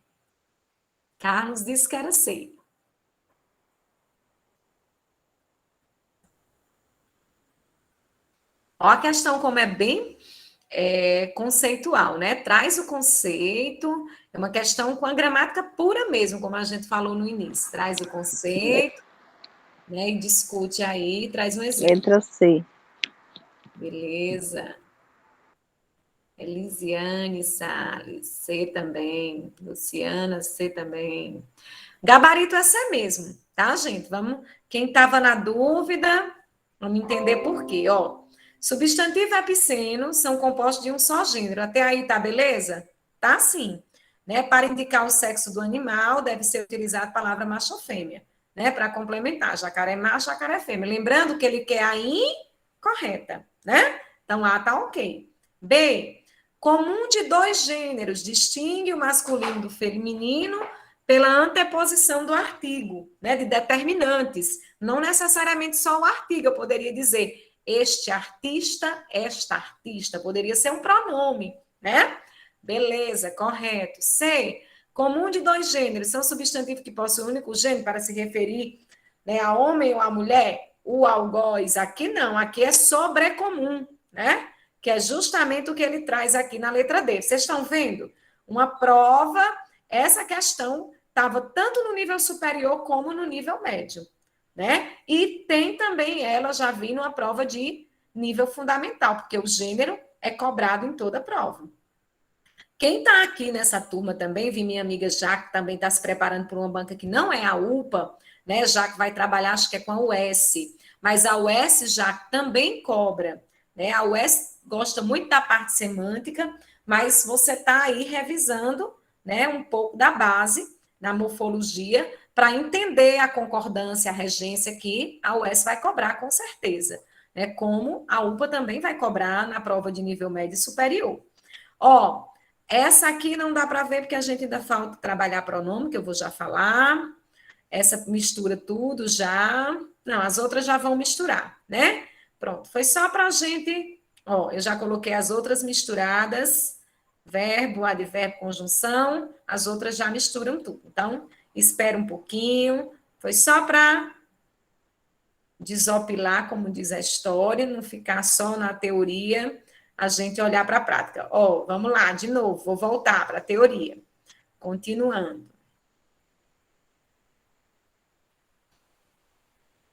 Carlos disse que era C. Ó a questão como é bem conceitual, né? Traz o conceito, é uma questão com a gramática pura mesmo, como a gente falou no início. Traz o conceito, né? E discute aí, traz um exemplo. Letra C. Beleza. Elisiane Salles, C também. Luciana, C também. Gabarito é C mesmo, tá, gente? Vamos. Quem estava na dúvida, vamos entender por quê, ó. Substantivo e epiceno são compostos de um só gênero. Até aí tá beleza? Tá sim. Né? Para indicar o sexo do animal, deve ser utilizada a palavra macho ou fêmea, né? Para complementar, jacaré macho, jacaré fêmea. Lembrando que ele quer a incorreta, né? Então, A tá ok. B, comum de dois gêneros, distingue o masculino do feminino pela anteposição do artigo, né? De determinantes. Não necessariamente só o artigo, eu poderia dizer este artista, esta artista, poderia ser um pronome, né? Beleza, correto. C, comum de dois gêneros, são substantivos que possuem um único gênero para se referir, né, a homem ou a mulher, o algoz, aqui não, aqui é sobrecomum, né? Que é justamente o que ele traz aqui na letra D. Vocês estão vendo? Uma prova, essa questão estava tanto no nível superior como no nível médio, né? E tem também ela, já vi numa prova de nível fundamental, porque o gênero é cobrado em toda a prova. Quem está aqui nessa turma também, vi minha amiga Jaque também está se preparando para uma banca que não é a UPA, né? Jaque vai trabalhar, acho que é com a US, mas a US já também cobra, né? A US gosta muito da parte semântica, mas você está aí revisando, né, um pouco da base na morfologia para entender a concordância, a regência que a US vai cobrar com certeza, né? Como a UPA também vai cobrar na prova de nível médio e superior. Ó, essa aqui não dá para ver porque a gente ainda falta trabalhar pronome, que eu vou já falar. Essa mistura tudo já. Não, as outras já vão misturar, né? Pronto, foi só para a gente. Ó, eu já coloquei as outras misturadas, verbo, advérbio, conjunção, as outras já misturam tudo. Então, espera um pouquinho. Foi só para desopilar, como diz a história, não ficar só na teoria, a gente olhar para a prática. Ó, vamos lá, de novo, vou voltar para a teoria. Continuando.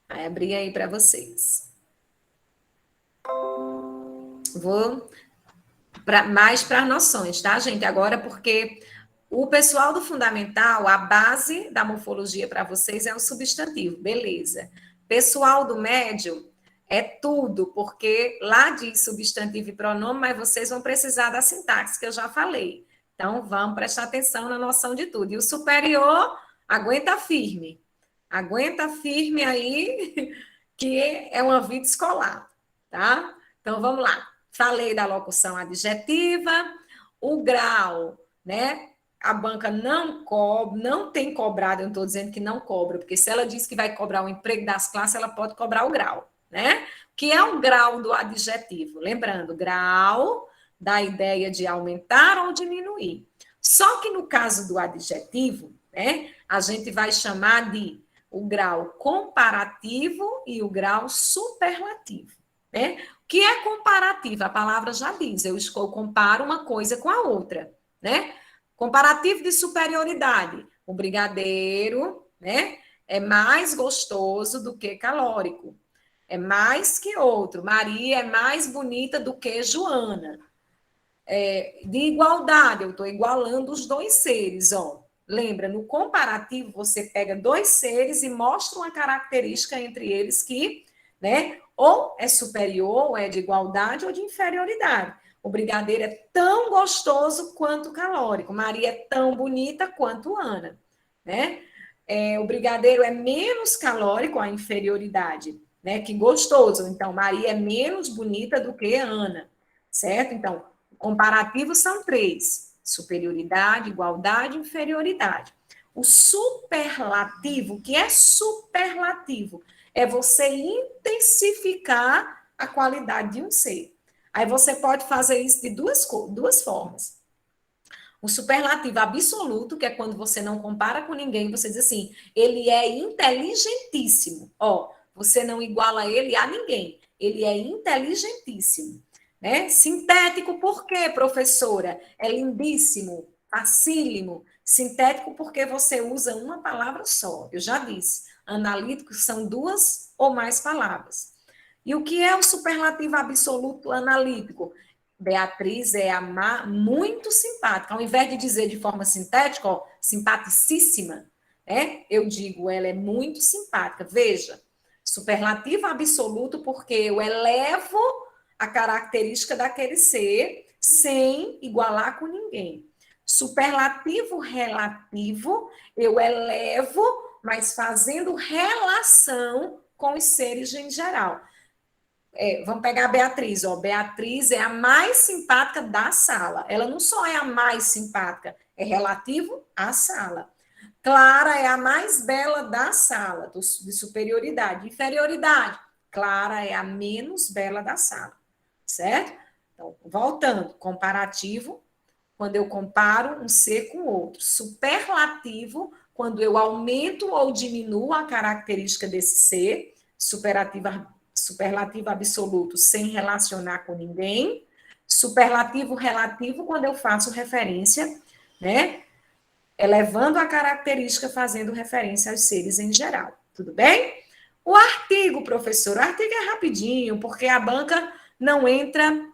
Vai abrir aí para vocês. Vou mais para noções, tá, gente? Agora, porque o pessoal do fundamental, a base da morfologia para vocês é o substantivo, beleza. Pessoal do médio é tudo, porque lá diz substantivo e pronome, mas vocês vão precisar da sintaxe que eu já falei. Então, vamos prestar atenção na noção de tudo. E o superior, aguenta firme aí, que é uma vida escolar, tá? Então, vamos lá. Falei da locução adjetiva, o grau, né? A banca não cobra, não tem cobrado, eu não estou dizendo que não cobra, porque se ela diz que vai cobrar o emprego das classes, ela pode cobrar o grau, né? Que é o grau do adjetivo. Lembrando, grau da ideia de aumentar ou diminuir. Só que no caso do adjetivo, né, a gente vai chamar de o grau comparativo e o grau superlativo, né? O que é comparativo? A palavra já diz, eu comparo uma coisa com a outra, né? Comparativo de superioridade. O brigadeiro, né, é mais gostoso do que calórico. É mais que outro. Maria é mais bonita do que Joana. De igualdade, eu estou igualando os dois seres, ó. Lembra, no comparativo, você pega dois seres e mostra uma característica entre eles que, né, ou é superior, ou é de igualdade, ou de inferioridade. O brigadeiro é tão gostoso quanto calórico. Maria é tão bonita quanto Ana, né? O brigadeiro é menos calórico, a inferioridade, né? Que gostoso. Então, Maria é menos bonita do que Ana, certo? Então, comparativos são três: superioridade, igualdade e inferioridade. O superlativo, que é superlativo, é você intensificar a qualidade de um ser. Aí você pode fazer isso de duas formas. O superlativo absoluto, que é quando você não compara com ninguém, você diz assim, ele é inteligentíssimo. Ó, você não iguala ele a ninguém. Ele é inteligentíssimo. Né? Sintético, por quê, professora? É lindíssimo, facílimo. Sintético porque você usa uma palavra só. Eu já disse. Analítico são duas ou mais palavras. E o que é o superlativo absoluto analítico? Beatriz é muito simpática. Ao invés de dizer de forma sintética, ó, simpaticíssima, né? Eu digo, ela é muito simpática. Veja, superlativo absoluto porque eu elevo a característica daquele ser sem igualar com ninguém. Superlativo relativo, eu elevo, mas fazendo relação com os seres em geral. Vamos pegar a Beatriz, ó. Beatriz é a mais simpática da sala. Ela não só é a mais simpática, é relativo à sala. Clara é a mais bela da sala, de superioridade. Inferioridade, Clara é a menos bela da sala, certo? Então, voltando, comparativo, quando eu comparo um ser com outro. Superlativo, quando eu aumento ou diminuo a característica desse ser. Superlativo absoluto, sem relacionar com ninguém. Superlativo relativo, quando eu faço referência, né? Elevando a característica, fazendo referência aos seres em geral. Tudo bem? O artigo, professor, o artigo é rapidinho, porque a banca não entra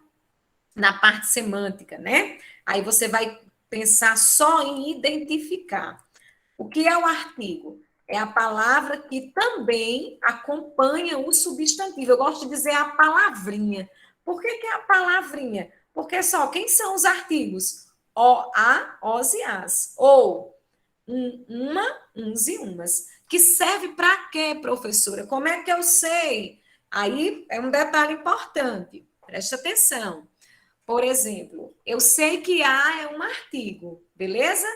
na parte semântica, né? Aí você vai pensar só em identificar. O que é o artigo? É a palavra que também acompanha o substantivo. Eu gosto de dizer a palavrinha. Por que é a palavrinha? Porque só quem são os artigos? O, a, os e as. Ou uma, uns e umas. Que serve para quê, professora? Como é que eu sei? Aí é um detalhe importante. Preste atenção. Por exemplo, eu sei que a é um artigo, beleza?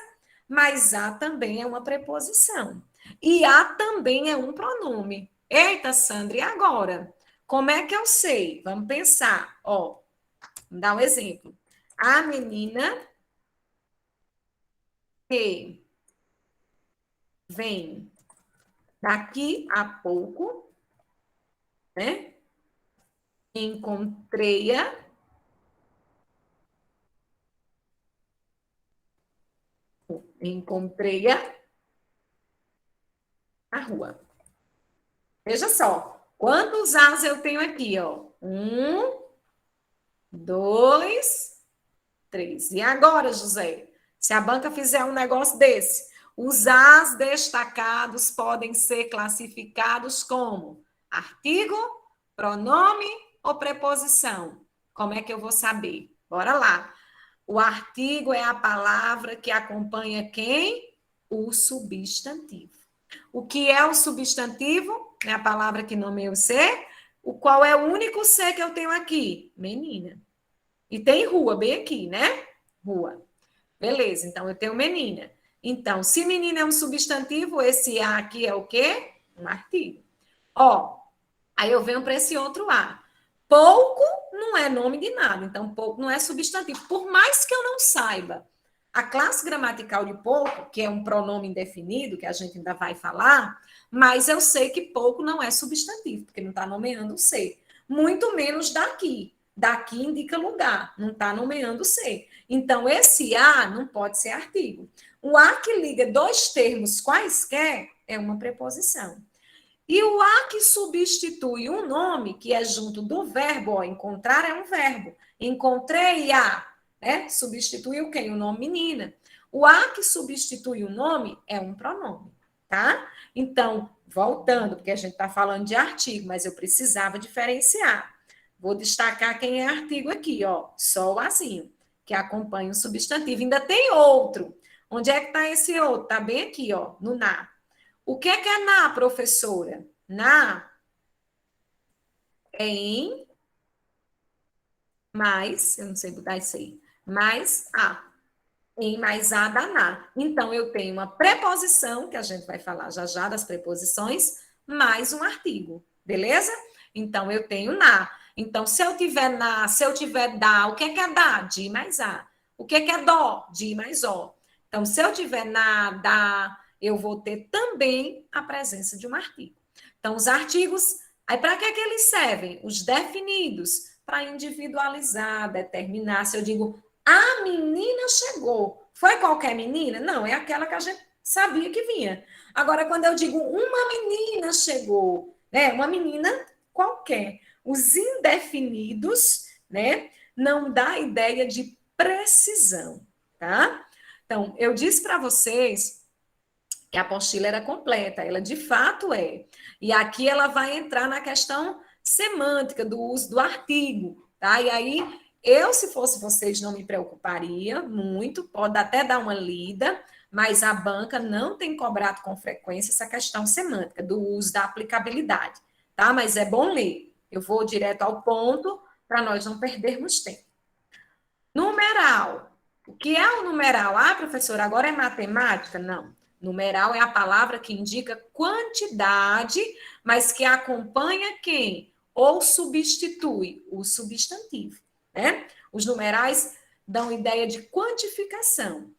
Mas a também é uma preposição. E a também é um pronome. Eita, Sandra, e agora? Como é que eu sei? Vamos pensar. Ó, vamos dar um exemplo. A menina que vem daqui a pouco né? Encontrei-a. Encontrei-a na rua. Veja só, quantos As eu tenho aqui, ó? 1, 2, 3. E agora, José? Se a banca fizer um negócio desse, os As destacados podem ser classificados como artigo, pronome ou preposição? Como é que eu vou saber? Bora lá. O artigo é a palavra que acompanha quem? O substantivo. O que é o substantivo? É a palavra que nomeia o ser. O qual é o único ser que eu tenho aqui? Menina. E tem rua bem aqui, né? Rua. Beleza, então eu tenho menina. Então, se menina é um substantivo, esse A aqui é o quê? Um artigo. Ó, aí eu venho para esse outro A. Pouco não é nome de nada, então pouco não é substantivo. Por mais que eu não saiba a classe gramatical de pouco, que é um pronome indefinido, que a gente ainda vai falar, mas eu sei que pouco não é substantivo, porque não está nomeando o ser. Muito menos daqui. Daqui indica lugar, não está nomeando o ser. Então, esse A não pode ser artigo. O A que liga dois termos quaisquer é uma preposição. E o A que substitui um nome, que é junto do verbo, ó, encontrar é um verbo. Encontrei a, né? Substituiu quem? O nome menina. O A que substitui o nome é um pronome, tá? Então, voltando, porque a gente está falando de artigo, mas eu precisava diferenciar. Vou destacar quem é artigo aqui, ó. Só o Azinho, que acompanha o substantivo. Ainda tem outro. Onde é que está esse outro? Está bem aqui, ó, no na. O que é na, professora? Na é em mais, eu não sei botar isso aí, mais a. Em mais a da na. Então, eu tenho uma preposição, que a gente vai falar já já das preposições, mais um artigo, beleza? Então, eu tenho na. Então, se eu tiver na, se eu tiver da, o que é da? De mais a. O que é dó? De mais ó. Então, se eu tiver na, da, eu vou ter também a presença de um artigo. Então, os artigos, aí para que eles servem? Os definidos, para individualizar, determinar. Se eu digo a menina chegou. Foi qualquer menina? Não, é aquela que a gente sabia que vinha. Agora, quando eu digo uma menina chegou, né? Uma menina qualquer. Os indefinidos, né? Não dá ideia de precisão, tá? Então, eu disse para vocês que a apostila era completa, ela de fato é. E aqui ela vai entrar na questão semântica do uso do artigo, tá? E aí eu, se fosse vocês, não me preocuparia muito, pode até dar uma lida, mas a banca não tem cobrado com frequência essa questão semântica do uso da aplicabilidade, tá? Mas é bom ler. Eu vou direto ao ponto para nós não perdermos tempo. Numeral. O que é o numeral? Ah, professora, agora é matemática? Não. Numeral é a palavra que indica quantidade, mas que acompanha quem? Ou substitui o substantivo, né? Os numerais dão ideia de quantificação.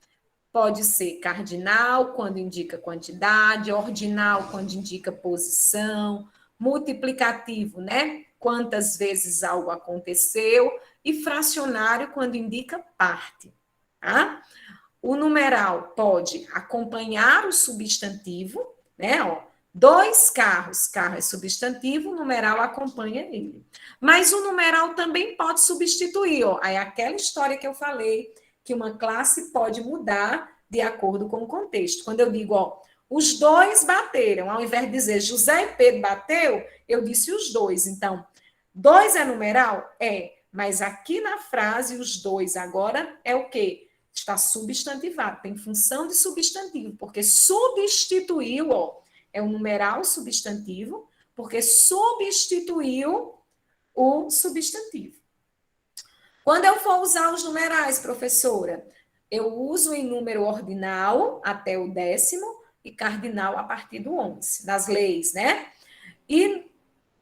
Pode ser cardinal, quando indica quantidade, ordinal, quando indica posição, multiplicativo, né? Quantas vezes algo aconteceu, e fracionário, quando indica parte, tá? O numeral pode acompanhar o substantivo, né? Ó, dois carros, carro é substantivo, o numeral acompanha ele. Mas o numeral também pode substituir, ó. Aí aquela história que eu falei, que uma classe pode mudar de acordo com o contexto. Quando eu digo, ó, os dois bateram, ao invés de dizer José e Pedro bateu, eu disse os dois. Então, dois é numeral? É. Mas aqui na frase, os dois agora é o quê? Está substantivado, tem função de substantivo, porque substituiu, ó, é um numeral substantivo, porque substituiu o substantivo. Quando eu for usar os numerais, professora, eu uso em número ordinal até o 10º e cardinal a partir do 11, das leis, né? E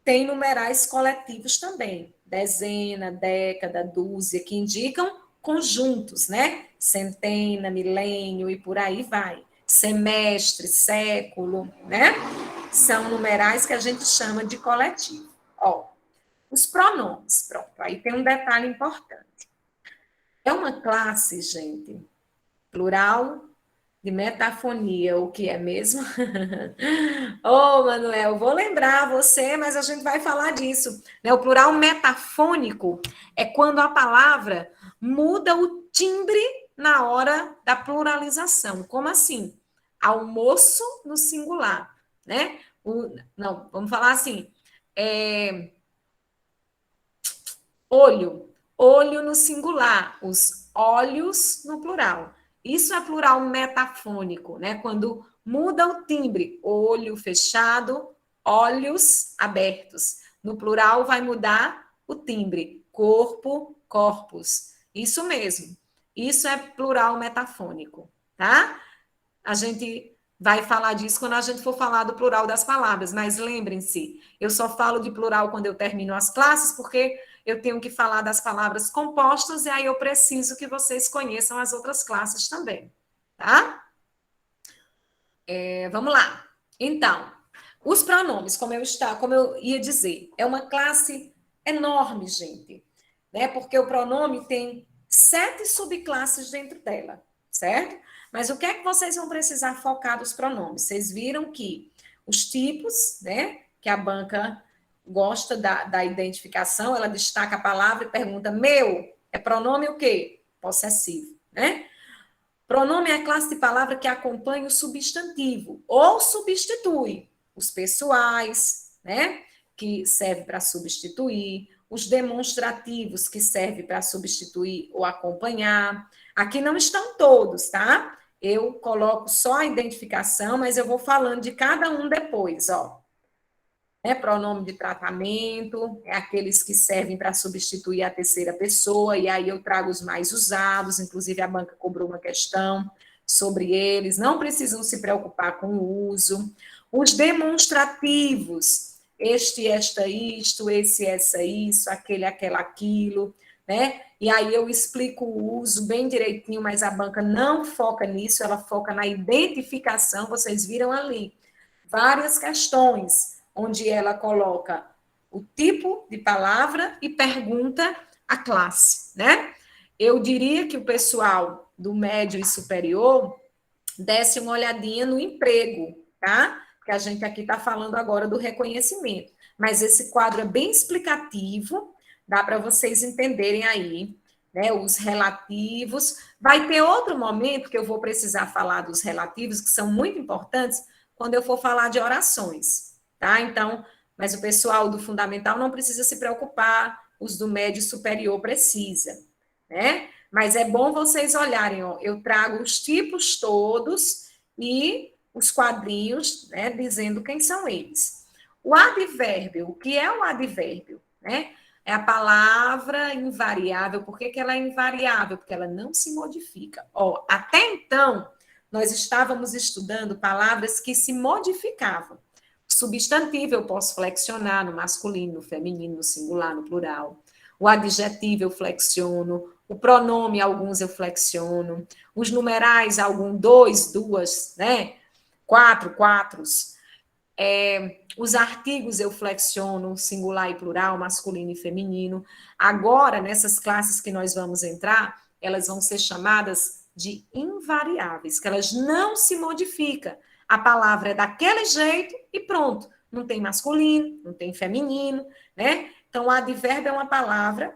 tem numerais coletivos também, dezena, década, dúzia, que indicam conjuntos, né? Centena, milênio e por aí vai. Semestre, século, né? São numerais que a gente chama de coletivo. Ó, os pronomes, pronto. Aí tem um detalhe importante. É uma classe, gente, plural de metafonia, o que é mesmo? Ô, Manuel, vou lembrar você, mas a gente vai falar disso. Né? O plural metafônico é quando a palavra muda o timbre na hora da pluralização. Como assim? Almoço no singular, né? Não, vamos falar assim. Olho, olho no singular, os olhos no plural. Isso é plural metafônico, né? Quando muda o timbre, olho fechado, olhos abertos. No plural vai mudar o timbre, corpo, corpus. Isso mesmo. Isso é plural metafônico, tá? A gente vai falar disso quando a gente for falar do plural das palavras, mas lembrem-se, eu só falo de plural quando eu termino as classes, porque eu tenho que falar das palavras compostas e aí eu preciso que vocês conheçam as outras classes também, tá? Vamos lá. Então, os pronomes, como eu ia dizer, é uma classe enorme, gente, né? Porque o pronome tem 7 subclasses dentro dela, certo? Mas o que é que vocês vão precisar focar dos pronomes? Vocês viram que os tipos, né? Que a banca gosta da identificação, ela destaca a palavra e pergunta: meu, é pronome o quê? Possessivo, né? Pronome é a classe de palavra que acompanha o substantivo ou substitui os pessoais, né? Que serve para substituir, os demonstrativos que serve para substituir ou acompanhar. Aqui não estão todos, tá? Eu coloco só a identificação, mas eu vou falando de cada um depois, ó. Pronome de tratamento, é aqueles que servem para substituir a terceira pessoa, e aí eu trago os mais usados, inclusive a banca cobrou uma questão sobre eles, não precisam se preocupar com o uso. Os demonstrativos, este, esta, isto, esse, essa, isso, aquele, aquela, aquilo, né? E aí eu explico o uso bem direitinho, mas a banca não foca nisso, ela foca na identificação, vocês viram ali. Várias questões onde ela coloca o tipo de palavra e pergunta a classe, né? Eu diria que o pessoal do médio e superior desse uma olhadinha no emprego, tá? Porque a gente aqui está falando agora do reconhecimento. Mas esse quadro é bem explicativo, dá para vocês entenderem aí, né? Os relativos. Vai ter outro momento que eu vou precisar falar dos relativos, que são muito importantes, quando eu for falar de orações, tá? Então, mas o pessoal do fundamental não precisa se preocupar, os do médio e superior precisa, né? Mas é bom vocês olharem, ó, eu trago os tipos todos e os quadrinhos, né, dizendo quem são eles. O advérbio, o que é o advérbio, né? É a palavra invariável. Por que que ela é invariável? Porque ela não se modifica. Ó, até então, nós estávamos estudando palavras que se modificavam. Substantivo eu posso flexionar no masculino, no feminino, no singular, no plural. O adjetivo eu flexiono, o pronome alguns eu flexiono, os numerais algum, dois, duas, né? Quatro, quatros. Os artigos eu flexiono, singular e plural, masculino e feminino. Agora, nessas classes que nós vamos entrar, elas vão ser chamadas de invariáveis, que elas não se modificam. A palavra é daquele jeito e pronto. Não tem masculino, não tem feminino, né? Então, o advérbio é uma palavra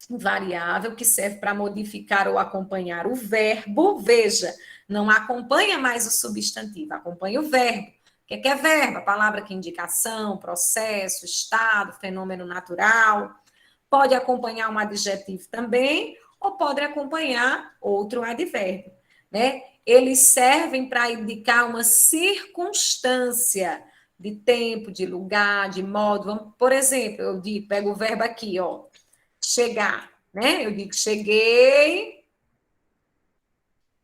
invariável que serve para modificar ou acompanhar o verbo. Veja, não acompanha mais o substantivo, acompanha o verbo. O que é verbo? A palavra que indica ação, processo, estado, fenômeno natural. Pode acompanhar um adjetivo também, ou pode acompanhar outro advérbio, né? Eles servem para indicar uma circunstância de tempo, de lugar, de modo. Por exemplo, eu digo, pego o verbo aqui, ó, chegar, né? Eu digo, cheguei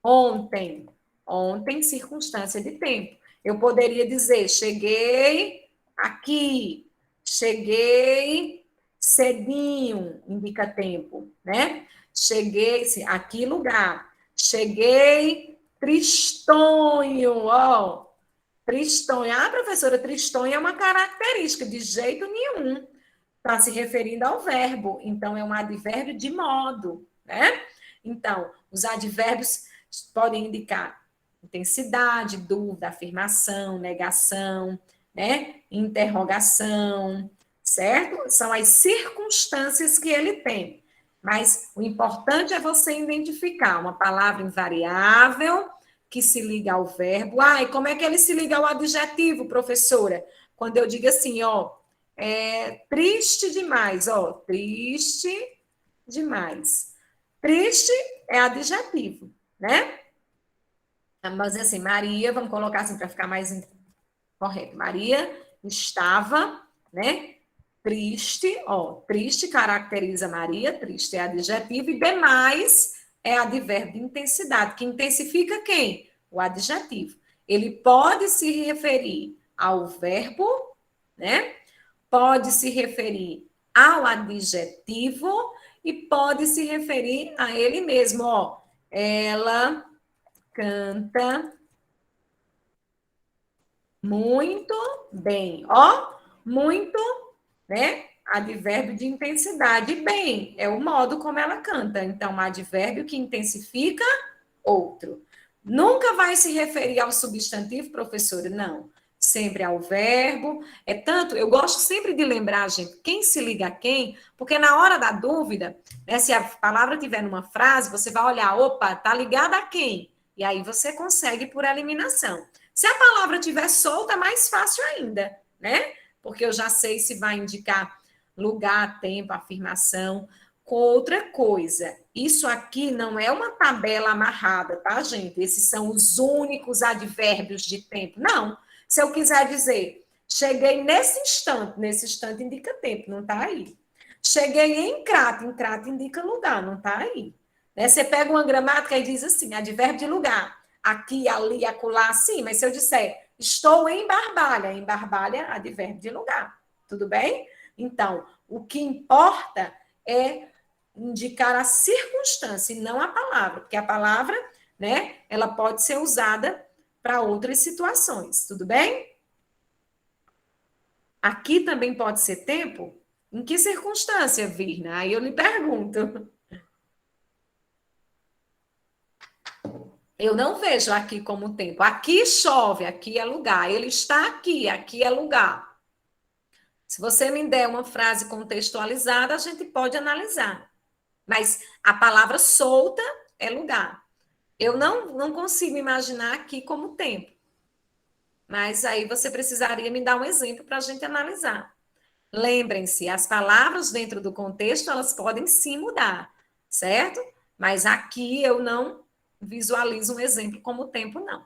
ontem. Ontem, circunstância de tempo. Eu poderia dizer, cheguei aqui, cheguei cedinho, indica tempo, né? Cheguei, aqui lugar. Cheguei tristonho, ó. Tristonho. Ah, professora, tristonho é uma característica, de jeito nenhum. está se referindo ao verbo, então é um advérbio de modo, né? Então, os advérbios podem indicar intensidade, dúvida, afirmação, negação, né? Interrogação, certo? São as circunstâncias que ele tem. Mas o importante é você identificar uma palavra invariável que se liga ao verbo. Ah, e como é que ele se liga ao adjetivo, professora? Quando eu digo assim, ó, triste demais, ó, triste demais. Triste é adjetivo, né? Mas assim, Maria, vamos colocar assim para ficar mais correto. Maria estava, né? Triste, ó, triste caracteriza Maria, triste é adjetivo, e demais é advérbio de intensidade, que intensifica quem? O adjetivo. Ele pode se referir ao verbo, né? Pode se referir ao adjetivo e pode se referir a ele mesmo, ó. Ela canta muito bem, ó, muito, né? Advérbio de intensidade. Bem, é o modo como ela canta. Então, advérbio que intensifica outro. Nunca vai se referir ao substantivo, professora? Não. Sempre ao verbo. É tanto, eu gosto sempre de lembrar, gente, quem se liga a quem, porque na hora da dúvida, né, se a palavra tiver numa frase, você vai olhar, opa, tá ligada a quem? E aí você consegue por eliminação. Se a palavra tiver solta, é mais fácil ainda, né? Porque eu já sei se vai indicar lugar, tempo, afirmação. Com outra coisa, isso aqui não é uma tabela amarrada, tá, gente? Esses são os únicos advérbios de tempo. Não. Se eu quiser dizer, cheguei nesse instante indica tempo, não tá aí. Cheguei em Crato indica lugar, não tá aí. Né? Você pega uma gramática e diz assim, advérbio de lugar, aqui, ali, acolá, sim, mas se eu disser, estou em Barbalha, advérbio de lugar, tudo bem? Então, o que importa é indicar a circunstância e não a palavra, porque a palavra, né, ela pode ser usada para outras situações, tudo bem? Aqui também pode ser tempo? Em que circunstância, Virna? Aí eu lhe pergunto. Eu não vejo aqui como tempo. Aqui chove, aqui é lugar. Ele está aqui é lugar. Se você me der uma frase contextualizada, a gente pode analisar. Mas a palavra solta é lugar. Eu não consigo imaginar aqui como tempo. Mas aí você precisaria me dar um exemplo para a gente analisar. Lembrem-se, as palavras dentro do contexto, elas podem sim mudar, certo? Mas aqui eu não visualizo um exemplo como tempo, não.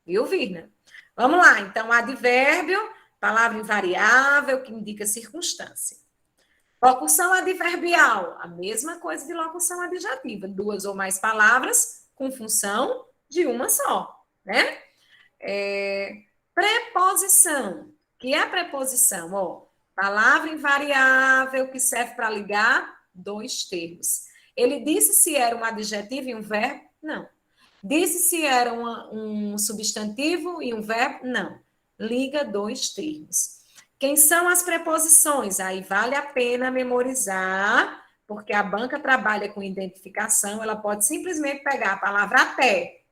Viu, Virna? Vamos lá, então, advérbio, palavra invariável, que indica circunstância. Locução adverbial, a mesma coisa de locução adjetiva, duas ou mais palavras com função de uma só, né? Preposição, que é a preposição? Ó, palavra invariável que serve para ligar dois termos. Ele disse se era um adjetivo e um verbo? Não. Disse se era um substantivo e um verbo? Não. Liga dois termos. Quem são as preposições? Aí vale a pena memorizar, porque a banca trabalha com identificação, ela pode simplesmente pegar a palavra até,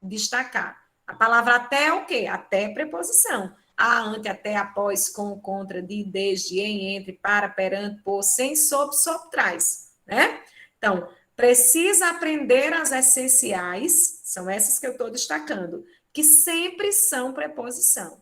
destacar. A palavra até é o quê? Até é preposição. A, ante, até, após, com, contra, de, desde, em, entre, para, perante, por, sem, sob, trás, né? Então, precisa aprender as essenciais, são essas que eu estou destacando, que sempre são preposição.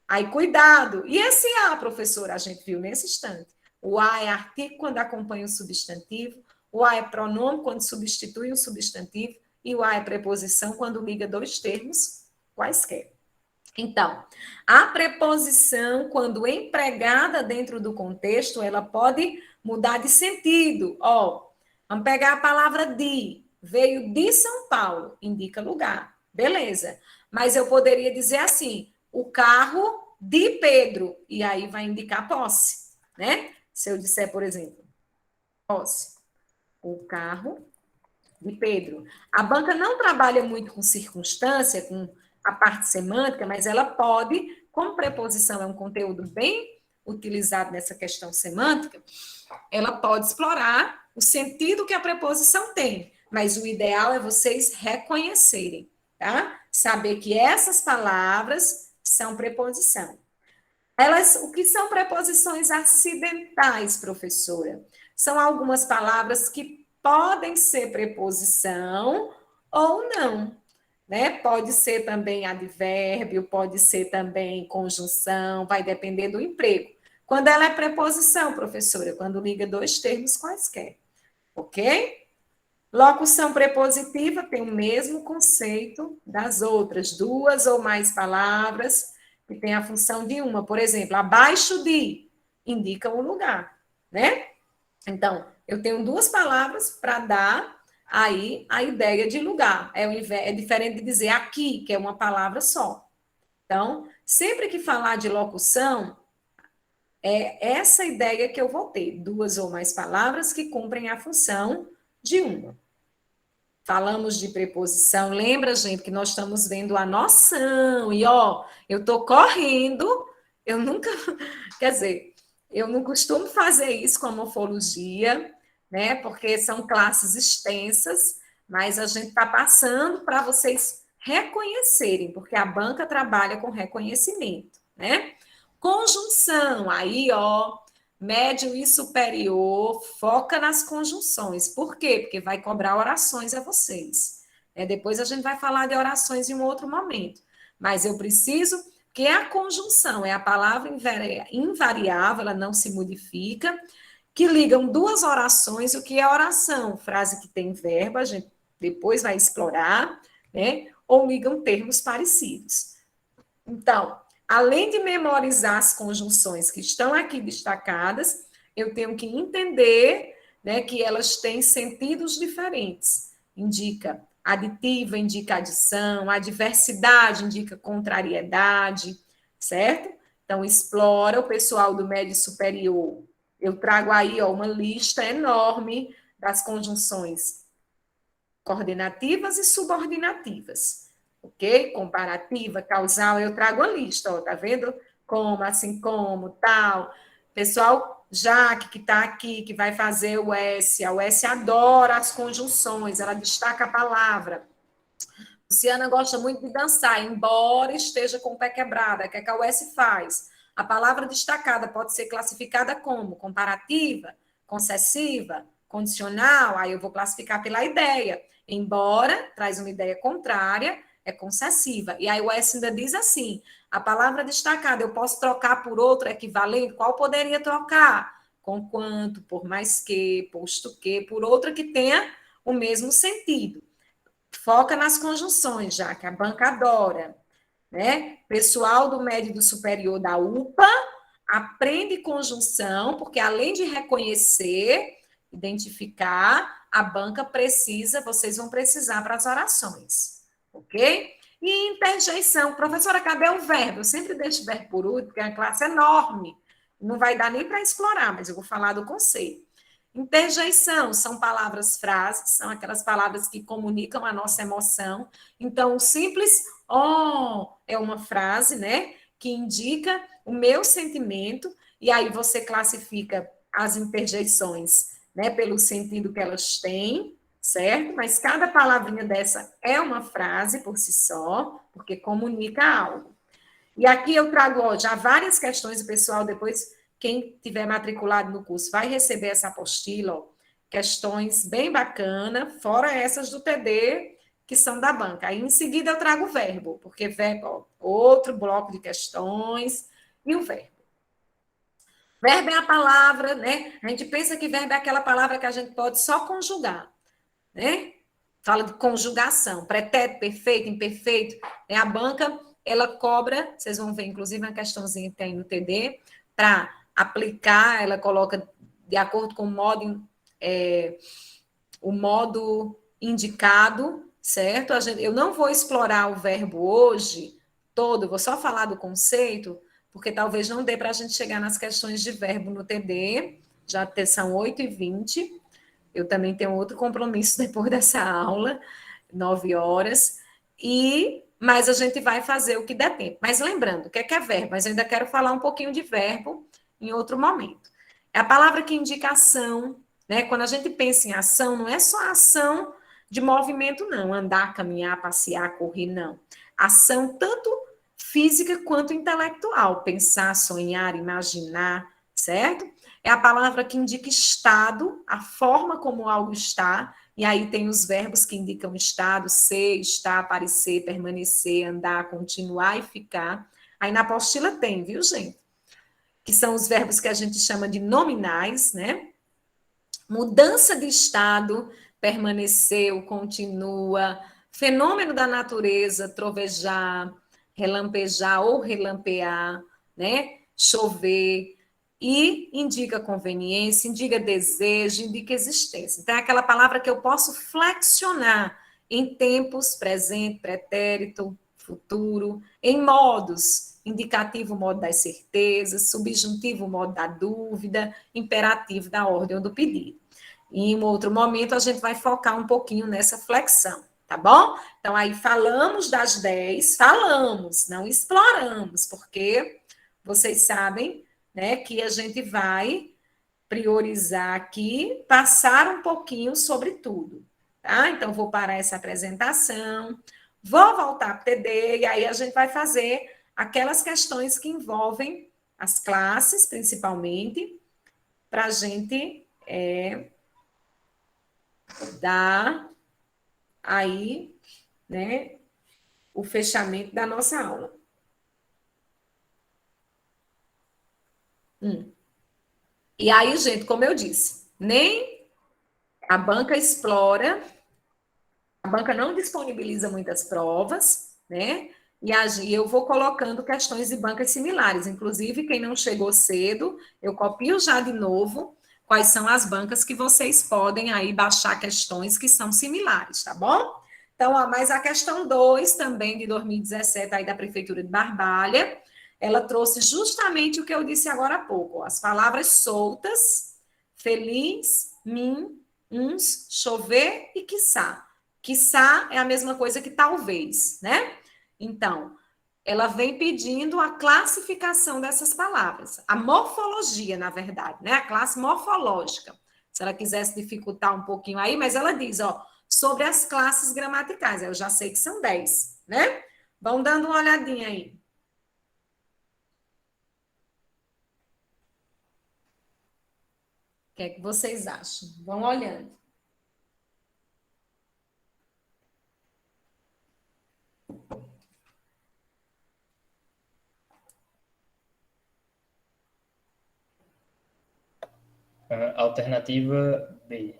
Aí, cuidado. E esse a, professora, a gente viu nesse instante. O a é artigo quando acompanha o substantivo, o a é pronome quando substitui o substantivo, e o a é preposição quando liga dois termos quaisquer. Então, a preposição, quando empregada dentro do contexto, ela pode mudar de sentido. Ó, vamos pegar a palavra de, veio de São Paulo, indica lugar. Beleza. Mas eu poderia dizer assim, o carro de Pedro, e aí vai indicar posse, né? Se eu disser, por exemplo, posse, o carro de Pedro. A banca não trabalha muito com circunstância, com a parte semântica, mas ela pode, como preposição é um conteúdo bem utilizado nessa questão semântica, ela pode explorar o sentido que a preposição tem, mas o ideal é vocês reconhecerem, tá? Saber que essas palavras são preposição. O que são preposições acidentais, professora? São algumas palavras que podem ser preposição ou não, né? Pode ser também advérbio, pode ser também conjunção, vai depender do emprego. Quando ela é preposição, professora, quando liga dois termos quaisquer, ok? Locução prepositiva tem o mesmo conceito das outras, duas ou mais palavras que têm a função de uma. Por exemplo, abaixo de indica um lugar, né? Então, eu tenho duas palavras para dar aí a ideia de lugar. É diferente de dizer aqui, que é uma palavra só. Então, sempre que falar de locução, é essa ideia que eu vou ter, duas ou mais palavras que cumprem a função de uma. Falamos de preposição, lembra, gente, que nós estamos vendo a noção, e ó, eu estou correndo, eu nunca, quer dizer, eu não costumo fazer isso com a morfologia, né, porque são classes extensas, mas a gente está passando para vocês reconhecerem, porque a banca trabalha com reconhecimento, né? Conjunção, aí, ó, médio e superior, foca nas conjunções. Por quê? Porque vai cobrar orações a vocês. Depois a gente vai falar de orações em um outro momento. Mas eu preciso que a conjunção é a palavra invariável, ela não se modifica, que ligam duas orações. O que é oração? Frase que tem verbo, a gente depois vai explorar, né? Ou ligam termos parecidos. Então, além de memorizar as conjunções que estão aqui destacadas, eu tenho que entender, né, que elas têm sentidos diferentes. Indica aditiva, indica adição, adversidade indica contrariedade, certo? Então, explora o pessoal do médio superior. Eu trago aí, ó, uma lista enorme das conjunções coordenativas e subordinativas. Ok? Comparativa, causal, eu trago a lista, ó, tá vendo? Como, assim como, tal. Pessoal, Jaque, que está aqui, que vai fazer o S, a US adora as conjunções, ela destaca a palavra. Luciana gosta muito de dançar, embora esteja com o pé quebrado, o que a US faz? A palavra destacada pode ser classificada como comparativa, concessiva, condicional, aí eu vou classificar pela ideia. Embora traz uma ideia contrária, é concessiva. E aí o S ainda diz assim: a palavra destacada eu posso trocar por outra equivalente? Qual poderia trocar? Com quanto, por mais que, posto que, por outra que tenha o mesmo sentido. Foca nas conjunções, já que a banca adora, né? Pessoal do médio e do superior da UPA aprende conjunção, porque além de reconhecer, identificar, a banca precisa, vocês vão precisar para as orações, ok? E interjeição. Professora, cadê o verbo? Eu sempre deixo o verbo por último, porque é uma classe enorme. Não vai dar nem para explorar, mas eu vou falar do conceito. Interjeição são palavras frases, são aquelas palavras que comunicam a nossa emoção. Então, o simples oh é uma frase, né, que indica o meu sentimento, e aí você classifica as interjeições, né, pelo sentido que elas têm, certo? Mas cada palavrinha dessa é uma frase por si só, porque comunica algo. E aqui eu trago ó, já várias questões, o pessoal depois, quem tiver matriculado no curso, vai receber essa apostila, ó, questões bem bacana, fora essas do TD, que são da banca. Aí, em seguida, eu trago o verbo, porque verbo, ó, outro bloco de questões, e o verbo. Verbo é a palavra, né? A gente pensa que verbo é aquela palavra que a gente pode só conjugar, né? Fala de conjugação, pretérito, perfeito, imperfeito. Né? A banca, ela cobra, vocês vão ver, inclusive, uma questãozinha que tem no TD, para aplicar, ela coloca de acordo com o modo indicado, certo? Eu não vou explorar o verbo hoje todo, vou só falar do conceito, porque talvez não dê para a gente chegar nas questões de verbo no TD, já são 8h20, eu também tenho outro compromisso depois dessa aula, 9 horas, mas a gente vai fazer o que der tempo. Mas lembrando, o que é verbo? Mas eu ainda quero falar um pouquinho de verbo, em outro momento. É a palavra que indica ação, né? Quando a gente pensa em ação, não é só ação de movimento, não. Andar, caminhar, passear, correr, não. Ação tanto física quanto intelectual. Pensar, sonhar, imaginar, certo? É a palavra que indica estado, a forma como algo está, e aí tem os verbos que indicam estado, ser, estar, aparecer, permanecer, andar, continuar e ficar. Aí na apostila tem, viu, gente? Que são os verbos que a gente chama de nominais, né? Mudança de estado, permaneceu, continua, fenômeno da natureza, trovejar, relampejar ou relampear, né? Chover, e indica conveniência, indica desejo, indica existência. Então, é aquela palavra que eu posso flexionar em tempos, presente, pretérito, futuro, em modos, indicativo, modo das certezas, subjuntivo, modo da dúvida, imperativo, da ordem ou do pedido. E em um outro momento, a gente vai focar um pouquinho nessa flexão, tá bom? Então, aí falamos das 10, falamos, não exploramos, porque vocês sabem, né, que a gente vai priorizar aqui, passar um pouquinho sobre tudo, tá? Então, vou parar essa apresentação, vou voltar para o TD, e aí a gente vai fazer aquelas questões que envolvem as classes, principalmente, para a gente dar aí, né, o fechamento da nossa aula. E aí, gente, como eu disse, nem a banca explora, a banca não disponibiliza muitas provas, né? E eu vou colocando questões de bancas similares. Inclusive, quem não chegou cedo, eu copio já de novo quais são as bancas que vocês podem aí baixar questões que são similares, tá bom? Então, mas a questão 2, também de 2017, aí da Prefeitura de Barbalha, ela trouxe justamente o que eu disse agora há pouco, as palavras soltas, feliz, mim, uns, chover e quiçá. Quiçá é a mesma coisa que talvez, né? Então, ela vem pedindo a classificação dessas palavras, a morfologia, na verdade, né? A classe morfológica. Se ela quisesse dificultar um pouquinho aí, mas ela diz, ó, sobre as classes gramaticais. Eu já sei que são 10, né? Vão dando uma olhadinha aí. O que é que vocês acham? Vão olhando. Alternativa B.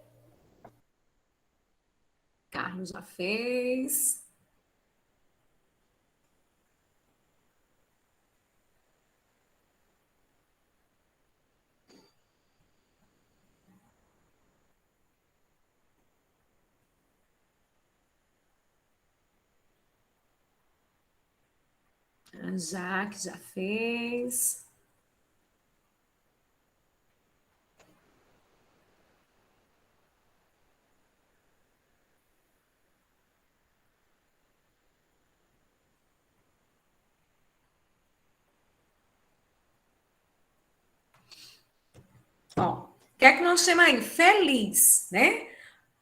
Carlos já fez. A Jaque já fez. Ó, o que é que nós chamamos aí? Feliz, né?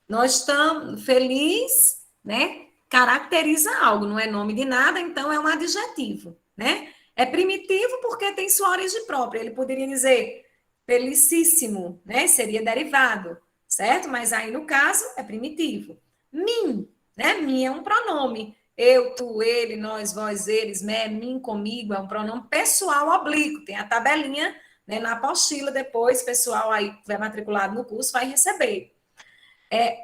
Nós estamos feliz, né? Caracteriza algo, não é nome de nada, então é um adjetivo, né? É primitivo porque tem sua origem própria. Ele poderia dizer felicíssimo, né? Seria derivado, certo? Mas aí no caso é primitivo. Mim, né? Mim é um pronome. Eu, tu, ele, nós, vós, eles, mim, comigo, é um pronome pessoal oblíquo. Tem a tabelinha, né, na apostila depois, pessoal aí que vai matriculado no curso vai receber.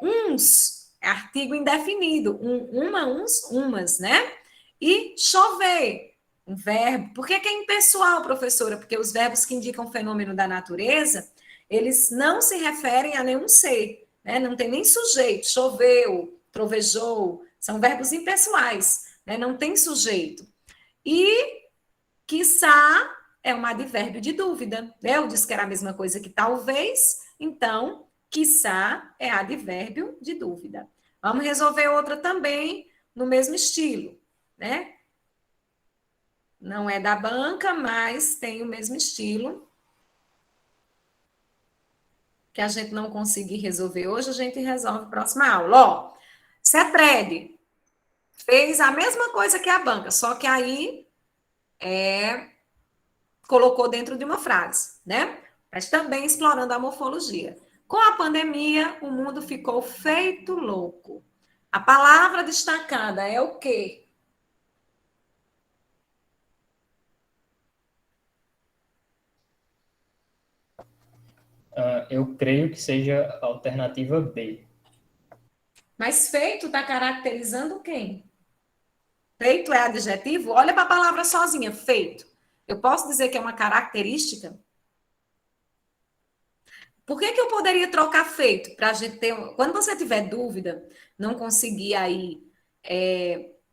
Uns, é artigo indefinido, uma, uns, umas, né? E chover, um verbo. Por que é impessoal, professora? Porque os verbos que indicam fenômeno da natureza, eles não se referem a nenhum ser, né? Não tem nem sujeito, choveu, trovejou, são verbos impessoais, né? Não tem sujeito. E quiçá é um advérbio de dúvida, né? Eu disse que era a mesma coisa que talvez, então quiçá é advérbio de dúvida. Vamos resolver outra também no mesmo estilo, né? Não é da banca, mas tem o mesmo estilo. que a gente não conseguir resolver hoje, a gente resolve na próxima aula. Ó, CETRED fez a mesma coisa que a banca, só que aí colocou dentro de uma frase, né? Mas também explorando a morfologia. Com a pandemia, o mundo ficou feito louco. A palavra destacada é o quê? Eu creio que seja a alternativa B. Mas feito está caracterizando quem? Feito é adjetivo? Olha para a palavra sozinha, feito. Eu posso dizer que é uma característica? Por que eu poderia trocar feito? Para a gente ter. Quando você tiver dúvida, não conseguir aí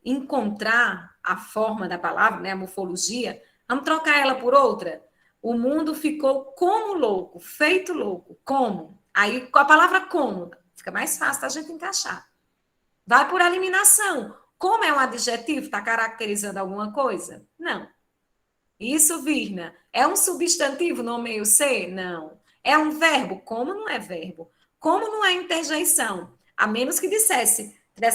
encontrar a forma da palavra, né, a morfologia, vamos trocar ela por outra. O mundo ficou como louco, feito louco. Como? Aí, com a palavra como, fica mais fácil da gente encaixar. Vai por eliminação. Como é um adjetivo, está caracterizando alguma coisa? Não. Isso, Virna, é um substantivo no meio C? Não. É um verbo? Como não é verbo? Como não é interjeição? A menos que tivesse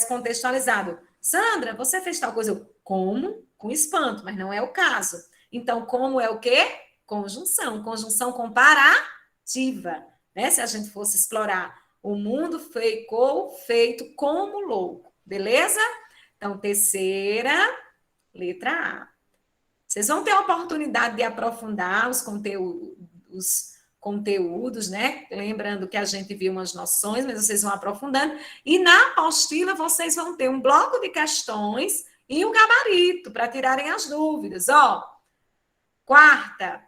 contextualizado. Sandra, você fez tal coisa? Como? Com espanto, mas não é o caso. Então, como é o quê? Conjunção. Conjunção comparativa. Né? Se a gente fosse explorar, o mundo ficou feito como louco. Beleza? Então, terceira, letra A. Vocês vão ter a oportunidade de aprofundar os conteúdos, né? Lembrando que a gente viu umas noções, mas vocês vão aprofundando. E na apostila vocês vão ter um bloco de questões e um gabarito para tirarem as dúvidas. Ó, quarta,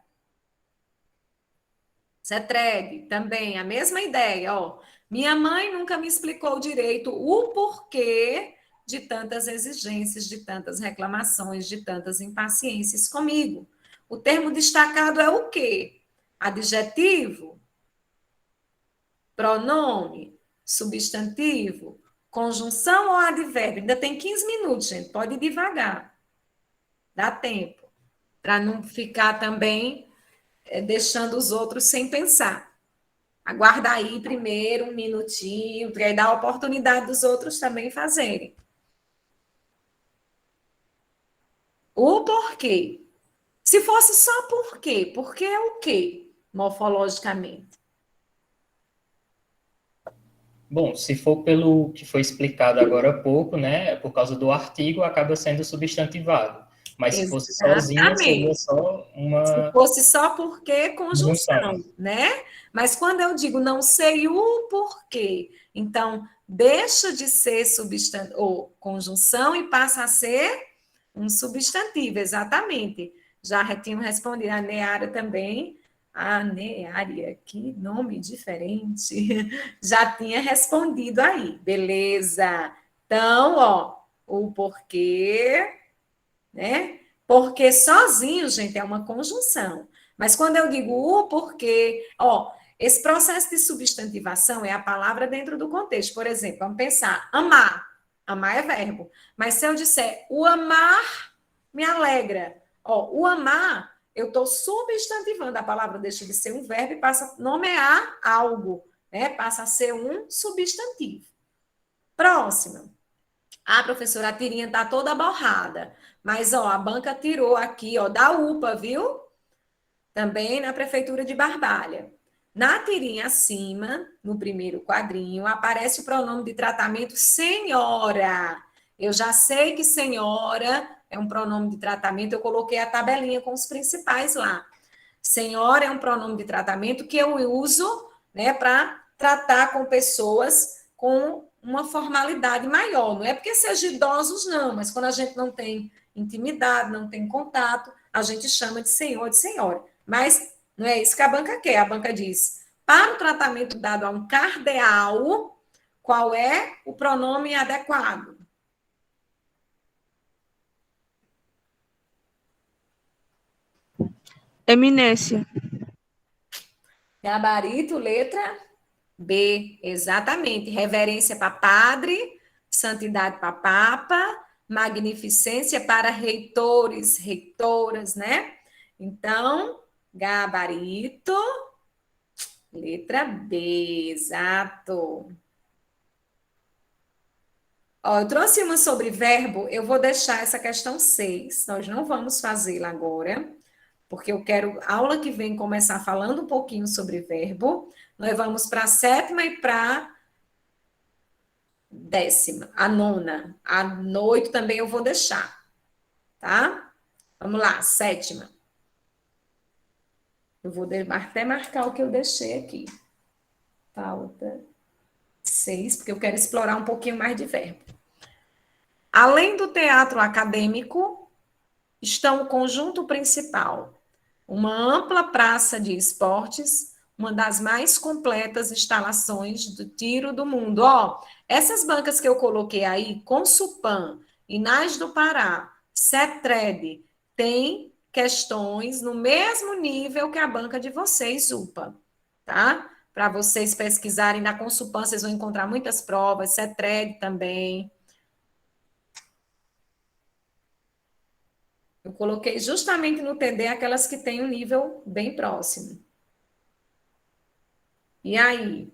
CETREG, também a mesma ideia, ó. Minha mãe nunca me explicou direito o porquê de tantas exigências, de tantas reclamações, de tantas impaciências comigo. O termo destacado é o quê? Adjetivo, pronome, substantivo, conjunção ou advérbio? Ainda tem 15 minutos, gente, pode ir devagar. Dá tempo. Para não ficar também deixando os outros sem pensar. Aguarda aí primeiro um minutinho, para aí dar a oportunidade dos outros também fazerem. O porquê. Se fosse só porquê, porquê é o quê, morfologicamente? Bom, se for pelo que foi explicado agora há pouco, né, por causa do artigo, acaba sendo substantivado. Mas se fosse sozinha, seria Exatamente. só Se uma fosse só porquê, conjunção. conjunção, né? Mas quando eu digo não sei o porquê, então deixa de ser substantivo ou conjunção e passa a ser um substantivo, exatamente. Já tinham respondido a Neara também. A Neária, que nome diferente. Já tinha respondido aí, beleza. Então, ó, o porquê, né? Porque sozinho, gente, é uma conjunção. Mas quando eu digo o porquê, ó, esse processo de substantivação é a palavra dentro do contexto. Por exemplo, vamos pensar, amar. Amar é verbo. Mas se eu disser o amar me alegra, ó, o amar, eu estou substantivando. A palavra deixa de ser um verbo e passa a nomear algo, né? Passa a ser um substantivo. Próxima. Ah, professora, a tirinha tá toda borrada. Mas, ó, a banca tirou aqui, ó, da UPA, viu? Também na Prefeitura de Barbalha. Na tirinha acima, no primeiro quadrinho, aparece o pronome de tratamento senhora. Eu já sei que senhora é um pronome de tratamento, eu coloquei a tabelinha com os principais lá. Senhora é um pronome de tratamento que eu uso, né, para tratar com pessoas com uma formalidade maior. Não é porque seja idosos, não, mas quando a gente não tem intimidade, não tem contato, a gente chama de senhor, de senhora. Mas não é isso que a banca quer. A banca diz: para o tratamento dado a um cardeal, qual é o pronome adequado? Eminência. Gabarito, letra B, exatamente. Reverência para padre, santidade para papa, magnificência para reitores, reitoras, né? Então, gabarito, Letra B, exato. Ó, eu trouxe uma sobre verbo, eu vou deixar essa questão 6. Nós não vamos fazê-la agora, porque eu quero, aula que vem, começar falando um pouquinho sobre verbo. Nós vamos para a 7ª e para a 10ª, a 9ª. A 8 também eu vou deixar, tá? Vamos lá, 7ª. Eu vou até marcar o que eu deixei aqui. Falta 6, porque eu quero explorar um pouquinho mais de verbo. Além do teatro acadêmico, estão o conjunto principal, uma ampla praça de esportes, uma das mais completas instalações do tiro do mundo. Ó, essas bancas que eu coloquei aí, Consupan, Inais do Pará, CETRED, tem questões no mesmo nível que a banca de vocês, UPA, tá? Para vocês pesquisarem na Consupan, vocês vão encontrar muitas provas, CETRED também. Eu coloquei justamente no TD aquelas que têm um nível bem próximo. E aí,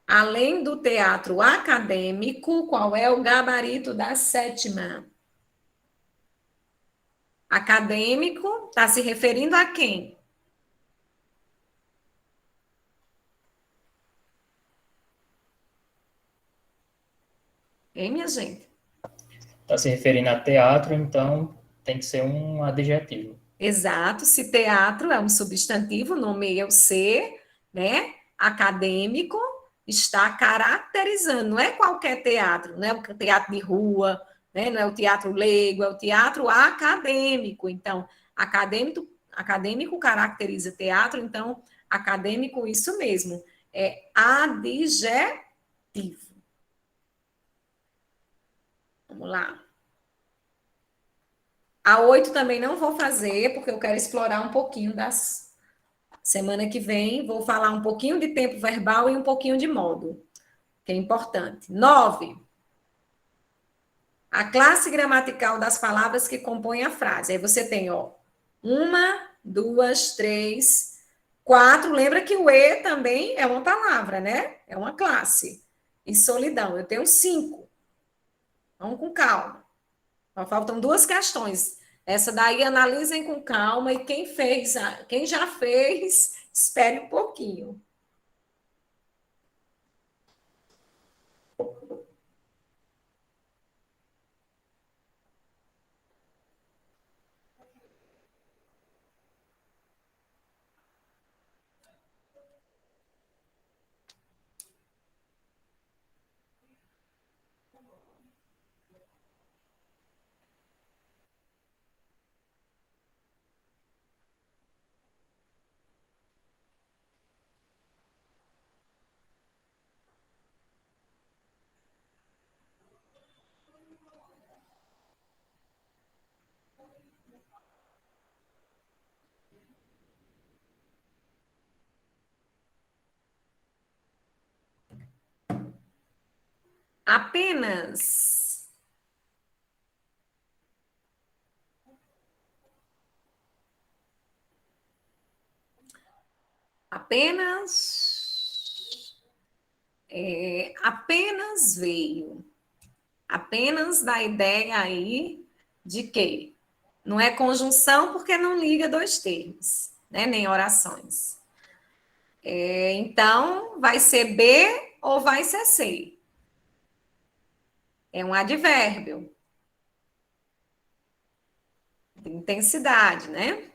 além do teatro acadêmico, qual é o gabarito da 7ª? Acadêmico está se referindo a quem? Hein, minha gente? Está se referindo a teatro, então tem que ser um adjetivo. Exato, se teatro é um substantivo, nomeia o ser, né? Acadêmico está caracterizando, não é qualquer teatro, não é o teatro de rua, né? Não é o teatro leigo, é o teatro acadêmico. Então, acadêmico caracteriza teatro, então, acadêmico, isso mesmo, é adjetivo. Vamos lá. A 8 também não vou fazer, porque eu quero explorar um pouquinho das. Semana que vem, vou falar um pouquinho de tempo verbal e um pouquinho de modo, que é importante. 9. A classe gramatical das palavras que compõem a frase. Aí você tem, ó, 1, 2, 3, 4. Lembra que o E também é uma palavra, né? É uma classe. E solidão. Eu tenho 5. Vamos com calma. Faltam 2 questões. Essa daí analisem com calma e quem já fez, espere um pouquinho. Apenas. Apenas veio. Apenas dá ideia aí de quê? Não é conjunção porque não liga dois termos, né? Nem orações. Então, vai ser B ou vai ser C? É um advérbio. De intensidade, né?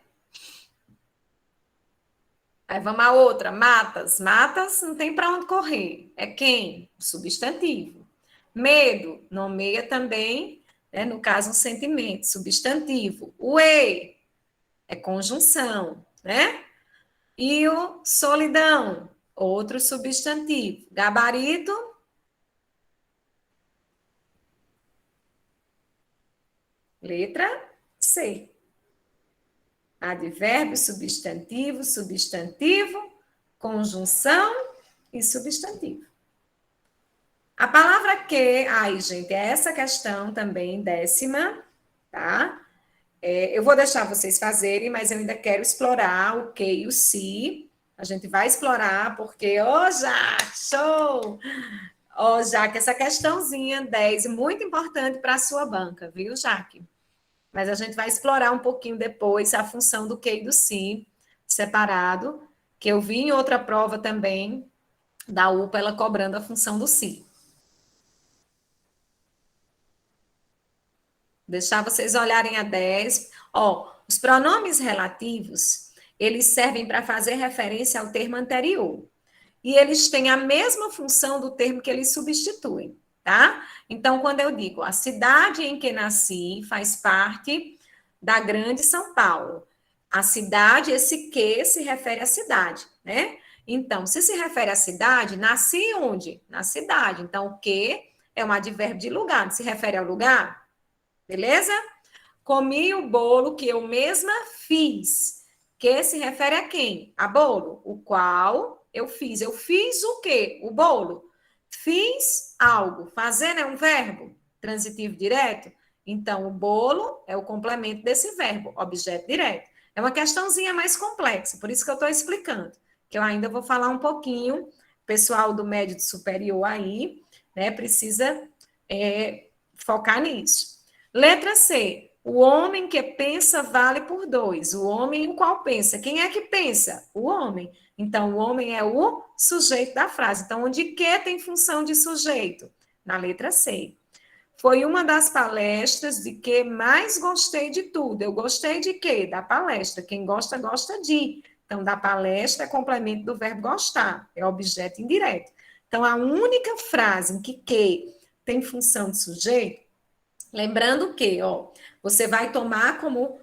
Aí vamos a outra, matas. Matas não tem para onde correr. É quem? O substantivo. Medo, nomeia também, né, no caso, um sentimento, substantivo. O E é conjunção, né? E o solidão, outro substantivo. Gabarito, letra C. Advérbio, substantivo, substantivo, conjunção e substantivo. A palavra que, ai, gente, é essa questão também, 10ª, tá? Eu vou deixar vocês fazerem, mas eu ainda quero explorar o que e o se, A gente vai explorar, porque, Jaque, show! Jaque, essa questãozinha 10 é muito importante para a sua banca, viu, Jaque? Mas a gente vai explorar um pouquinho depois a função do que e do se separado, que eu vi em outra prova também, da UPA, ela cobrando a função do se. Deixar vocês olharem a 10. Os pronomes relativos, eles servem para fazer referência ao termo anterior. E eles têm a mesma função do termo que eles substituem, tá? Então, quando eu digo a cidade em que nasci faz parte da Grande São Paulo. A cidade, esse que se refere à cidade, né? Então, se refere à cidade, nasci onde? Na cidade. Então, o que é um advérbio de lugar, se refere ao lugar, beleza? Comi o bolo que eu mesma fiz. Que se refere a quem? A bolo, o qual eu fiz. Eu fiz o quê? O bolo. Fiz algo. Fazer é um verbo transitivo direto. Então, o bolo é o complemento desse verbo, objeto direto. É uma questãozinha mais complexa, por isso que eu estou explicando. Que eu ainda vou falar um pouquinho. Pessoal do médio e superior aí, né, precisa focar nisso. Letra C. O homem que pensa vale por 2. O homem em qual pensa? Quem é que pensa? O homem. Então, o homem é o sujeito da frase. Então, onde que tem função de sujeito? Na letra C. Foi uma das palestras de que mais gostei de tudo. Eu gostei de quê? Da palestra. Quem gosta, gosta de. Então, da palestra é complemento do verbo gostar. É objeto indireto. Então, a única frase em que tem função de sujeito, lembrando que, você vai tomar como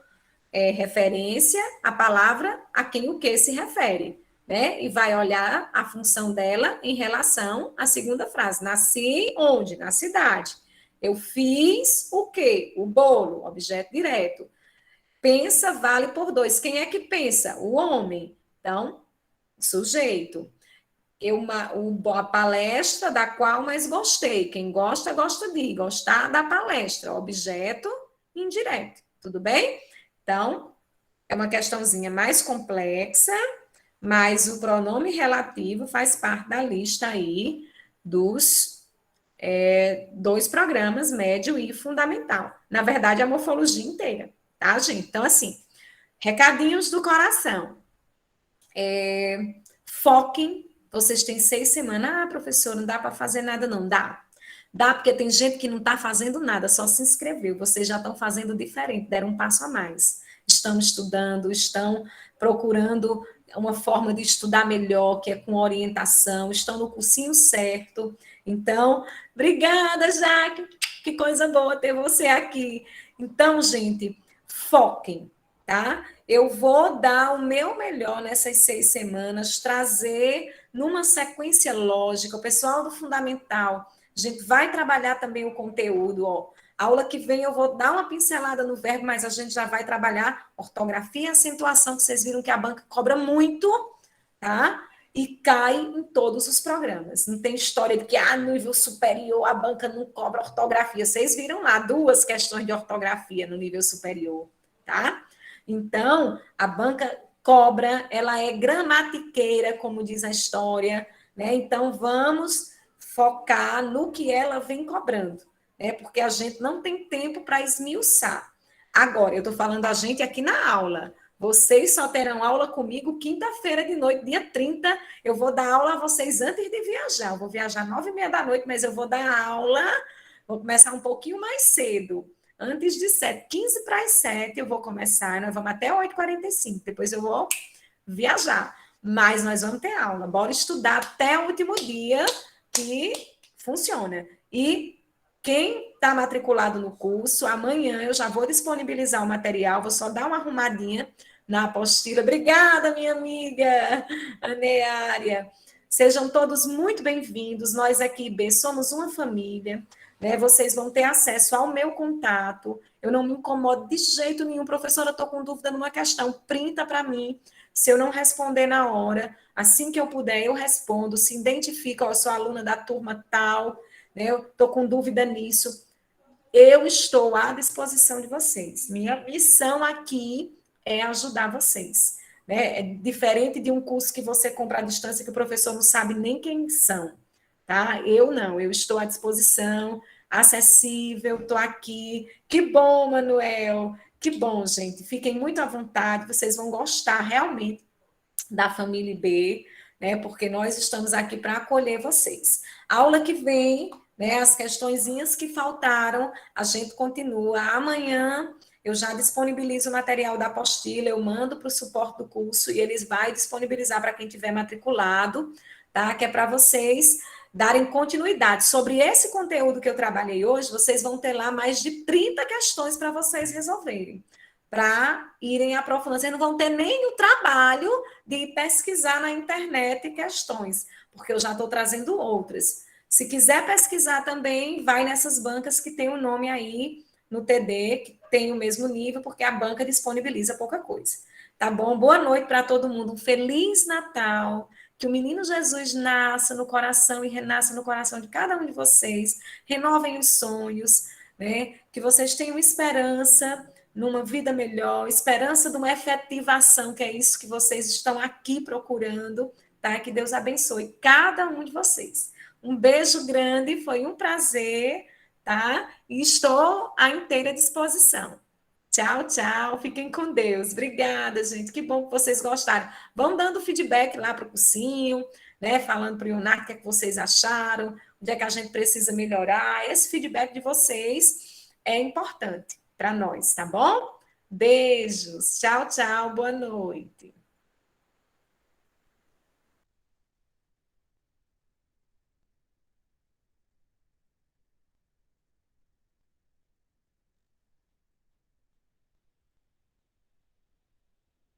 referência a palavra a quem o que se refere, né? E vai olhar a função dela em relação à segunda frase. Nasci onde? Na cidade. Eu fiz o quê? O bolo, objeto direto. Pensa vale por 2. Quem é que pensa? O homem. Então, sujeito. A palestra da qual mais gostei. Quem gosta, gosta de. Gostar da palestra. Objeto indireto. Tudo bem? Então, é uma questãozinha mais complexa, mas o pronome relativo faz parte da lista aí dos 2 programas, médio e fundamental. Na verdade, a morfologia inteira, tá, gente? Então, assim, recadinhos do coração. Foquem, vocês têm 6 semanas. Ah, professor, não dá para fazer nada, não. Dá. Dá, porque tem gente que não está fazendo nada, só se inscreveu. Vocês já estão fazendo diferente, deram um passo a mais. Estão estudando, estão procurando uma forma de estudar melhor, que é com orientação, estão no cursinho certo. Então, obrigada, Jaque. Que coisa boa ter você aqui. Então, gente, foquem, tá? Eu vou dar o meu melhor nessas 6 semanas, trazer numa sequência lógica, o pessoal do Fundamental, a gente vai trabalhar também o conteúdo, Aula que vem eu vou dar uma pincelada no verbo, mas a gente já vai trabalhar ortografia e acentuação, que vocês viram que a banca cobra muito, tá? E cai em todos os programas. Não tem história de que, no nível superior, a banca não cobra ortografia. Vocês viram lá 2 questões de ortografia no nível superior, tá? Então, a banca cobra, ela é gramatiqueira, como diz a história, né? Então, vamos focar no que ela vem cobrando, né? Porque a gente não tem tempo para esmiuçar. Agora, eu estou falando a gente aqui na aula. Vocês só terão aula comigo quinta-feira de noite, dia 30. Eu vou dar aula a vocês antes de viajar. Eu vou viajar 9h30 da noite, mas eu vou dar aula, vou começar um pouquinho mais cedo. Antes de 7, 15 para as 7, eu vou começar, nós vamos até 8h45, depois eu vou viajar. Mas nós vamos ter aula, bora estudar até o último dia, que funciona. E quem está matriculado no curso, amanhã eu já vou disponibilizar o material, vou só dar uma arrumadinha na apostila. Obrigada, minha amiga Aneária. Sejam todos muito bem-vindos. Nós aqui, B, somos uma família, né? Vocês vão ter acesso ao meu contato. Eu não me incomodo de jeito nenhum. Professora, estou com dúvida numa questão. Printa para mim. Se eu não responder na hora, assim que eu puder, eu respondo. Se identifica, eu sou aluna da turma tal, né? Eu estou com dúvida nisso. Eu estou à disposição de vocês. Minha missão aqui é ajudar vocês. né? É diferente de um curso que você compra à distância que o professor não sabe nem quem são, tá? Eu não, eu estou à disposição, acessível, estou aqui. Que bom, Manuel, que bom, gente. Fiquem muito à vontade, vocês vão gostar realmente da família IB, né? Porque nós estamos aqui para acolher vocês. Aula que vem, né? As questõezinhas que faltaram, a gente continua. Amanhã eu já disponibilizo o material da apostila, eu mando para o suporte do curso e eles vão disponibilizar para quem tiver matriculado, tá? Que é para vocês darem continuidade. Sobre esse conteúdo que eu trabalhei hoje, vocês vão ter lá mais de 30 questões para vocês resolverem, para irem aprofundando. Vocês não vão ter nem o trabalho de pesquisar na internet questões, porque eu já estou trazendo outras. Se quiser pesquisar também, vai nessas bancas que tem o nome aí no TD, que tem o mesmo nível, porque a banca disponibiliza pouca coisa. Tá bom? Boa noite para todo mundo. Um Feliz Natal. Que o menino Jesus nasça no coração e renasça no coração de cada um de vocês. Renovem os sonhos, né? Que vocês tenham esperança numa vida melhor, esperança de uma efetivação, que é isso que vocês estão aqui procurando, tá? Que Deus abençoe cada um de vocês. Um beijo grande, foi um prazer, tá? E estou à inteira disposição. Tchau, tchau. Fiquem com Deus. Obrigada, gente. Que bom que vocês gostaram. Vão dando feedback lá para o cursinho, né? Falando para o Ionar o que é que vocês acharam, onde é que a gente precisa melhorar. Esse feedback de vocês é importante para nós, tá bom? Beijos. Tchau, tchau. Boa noite.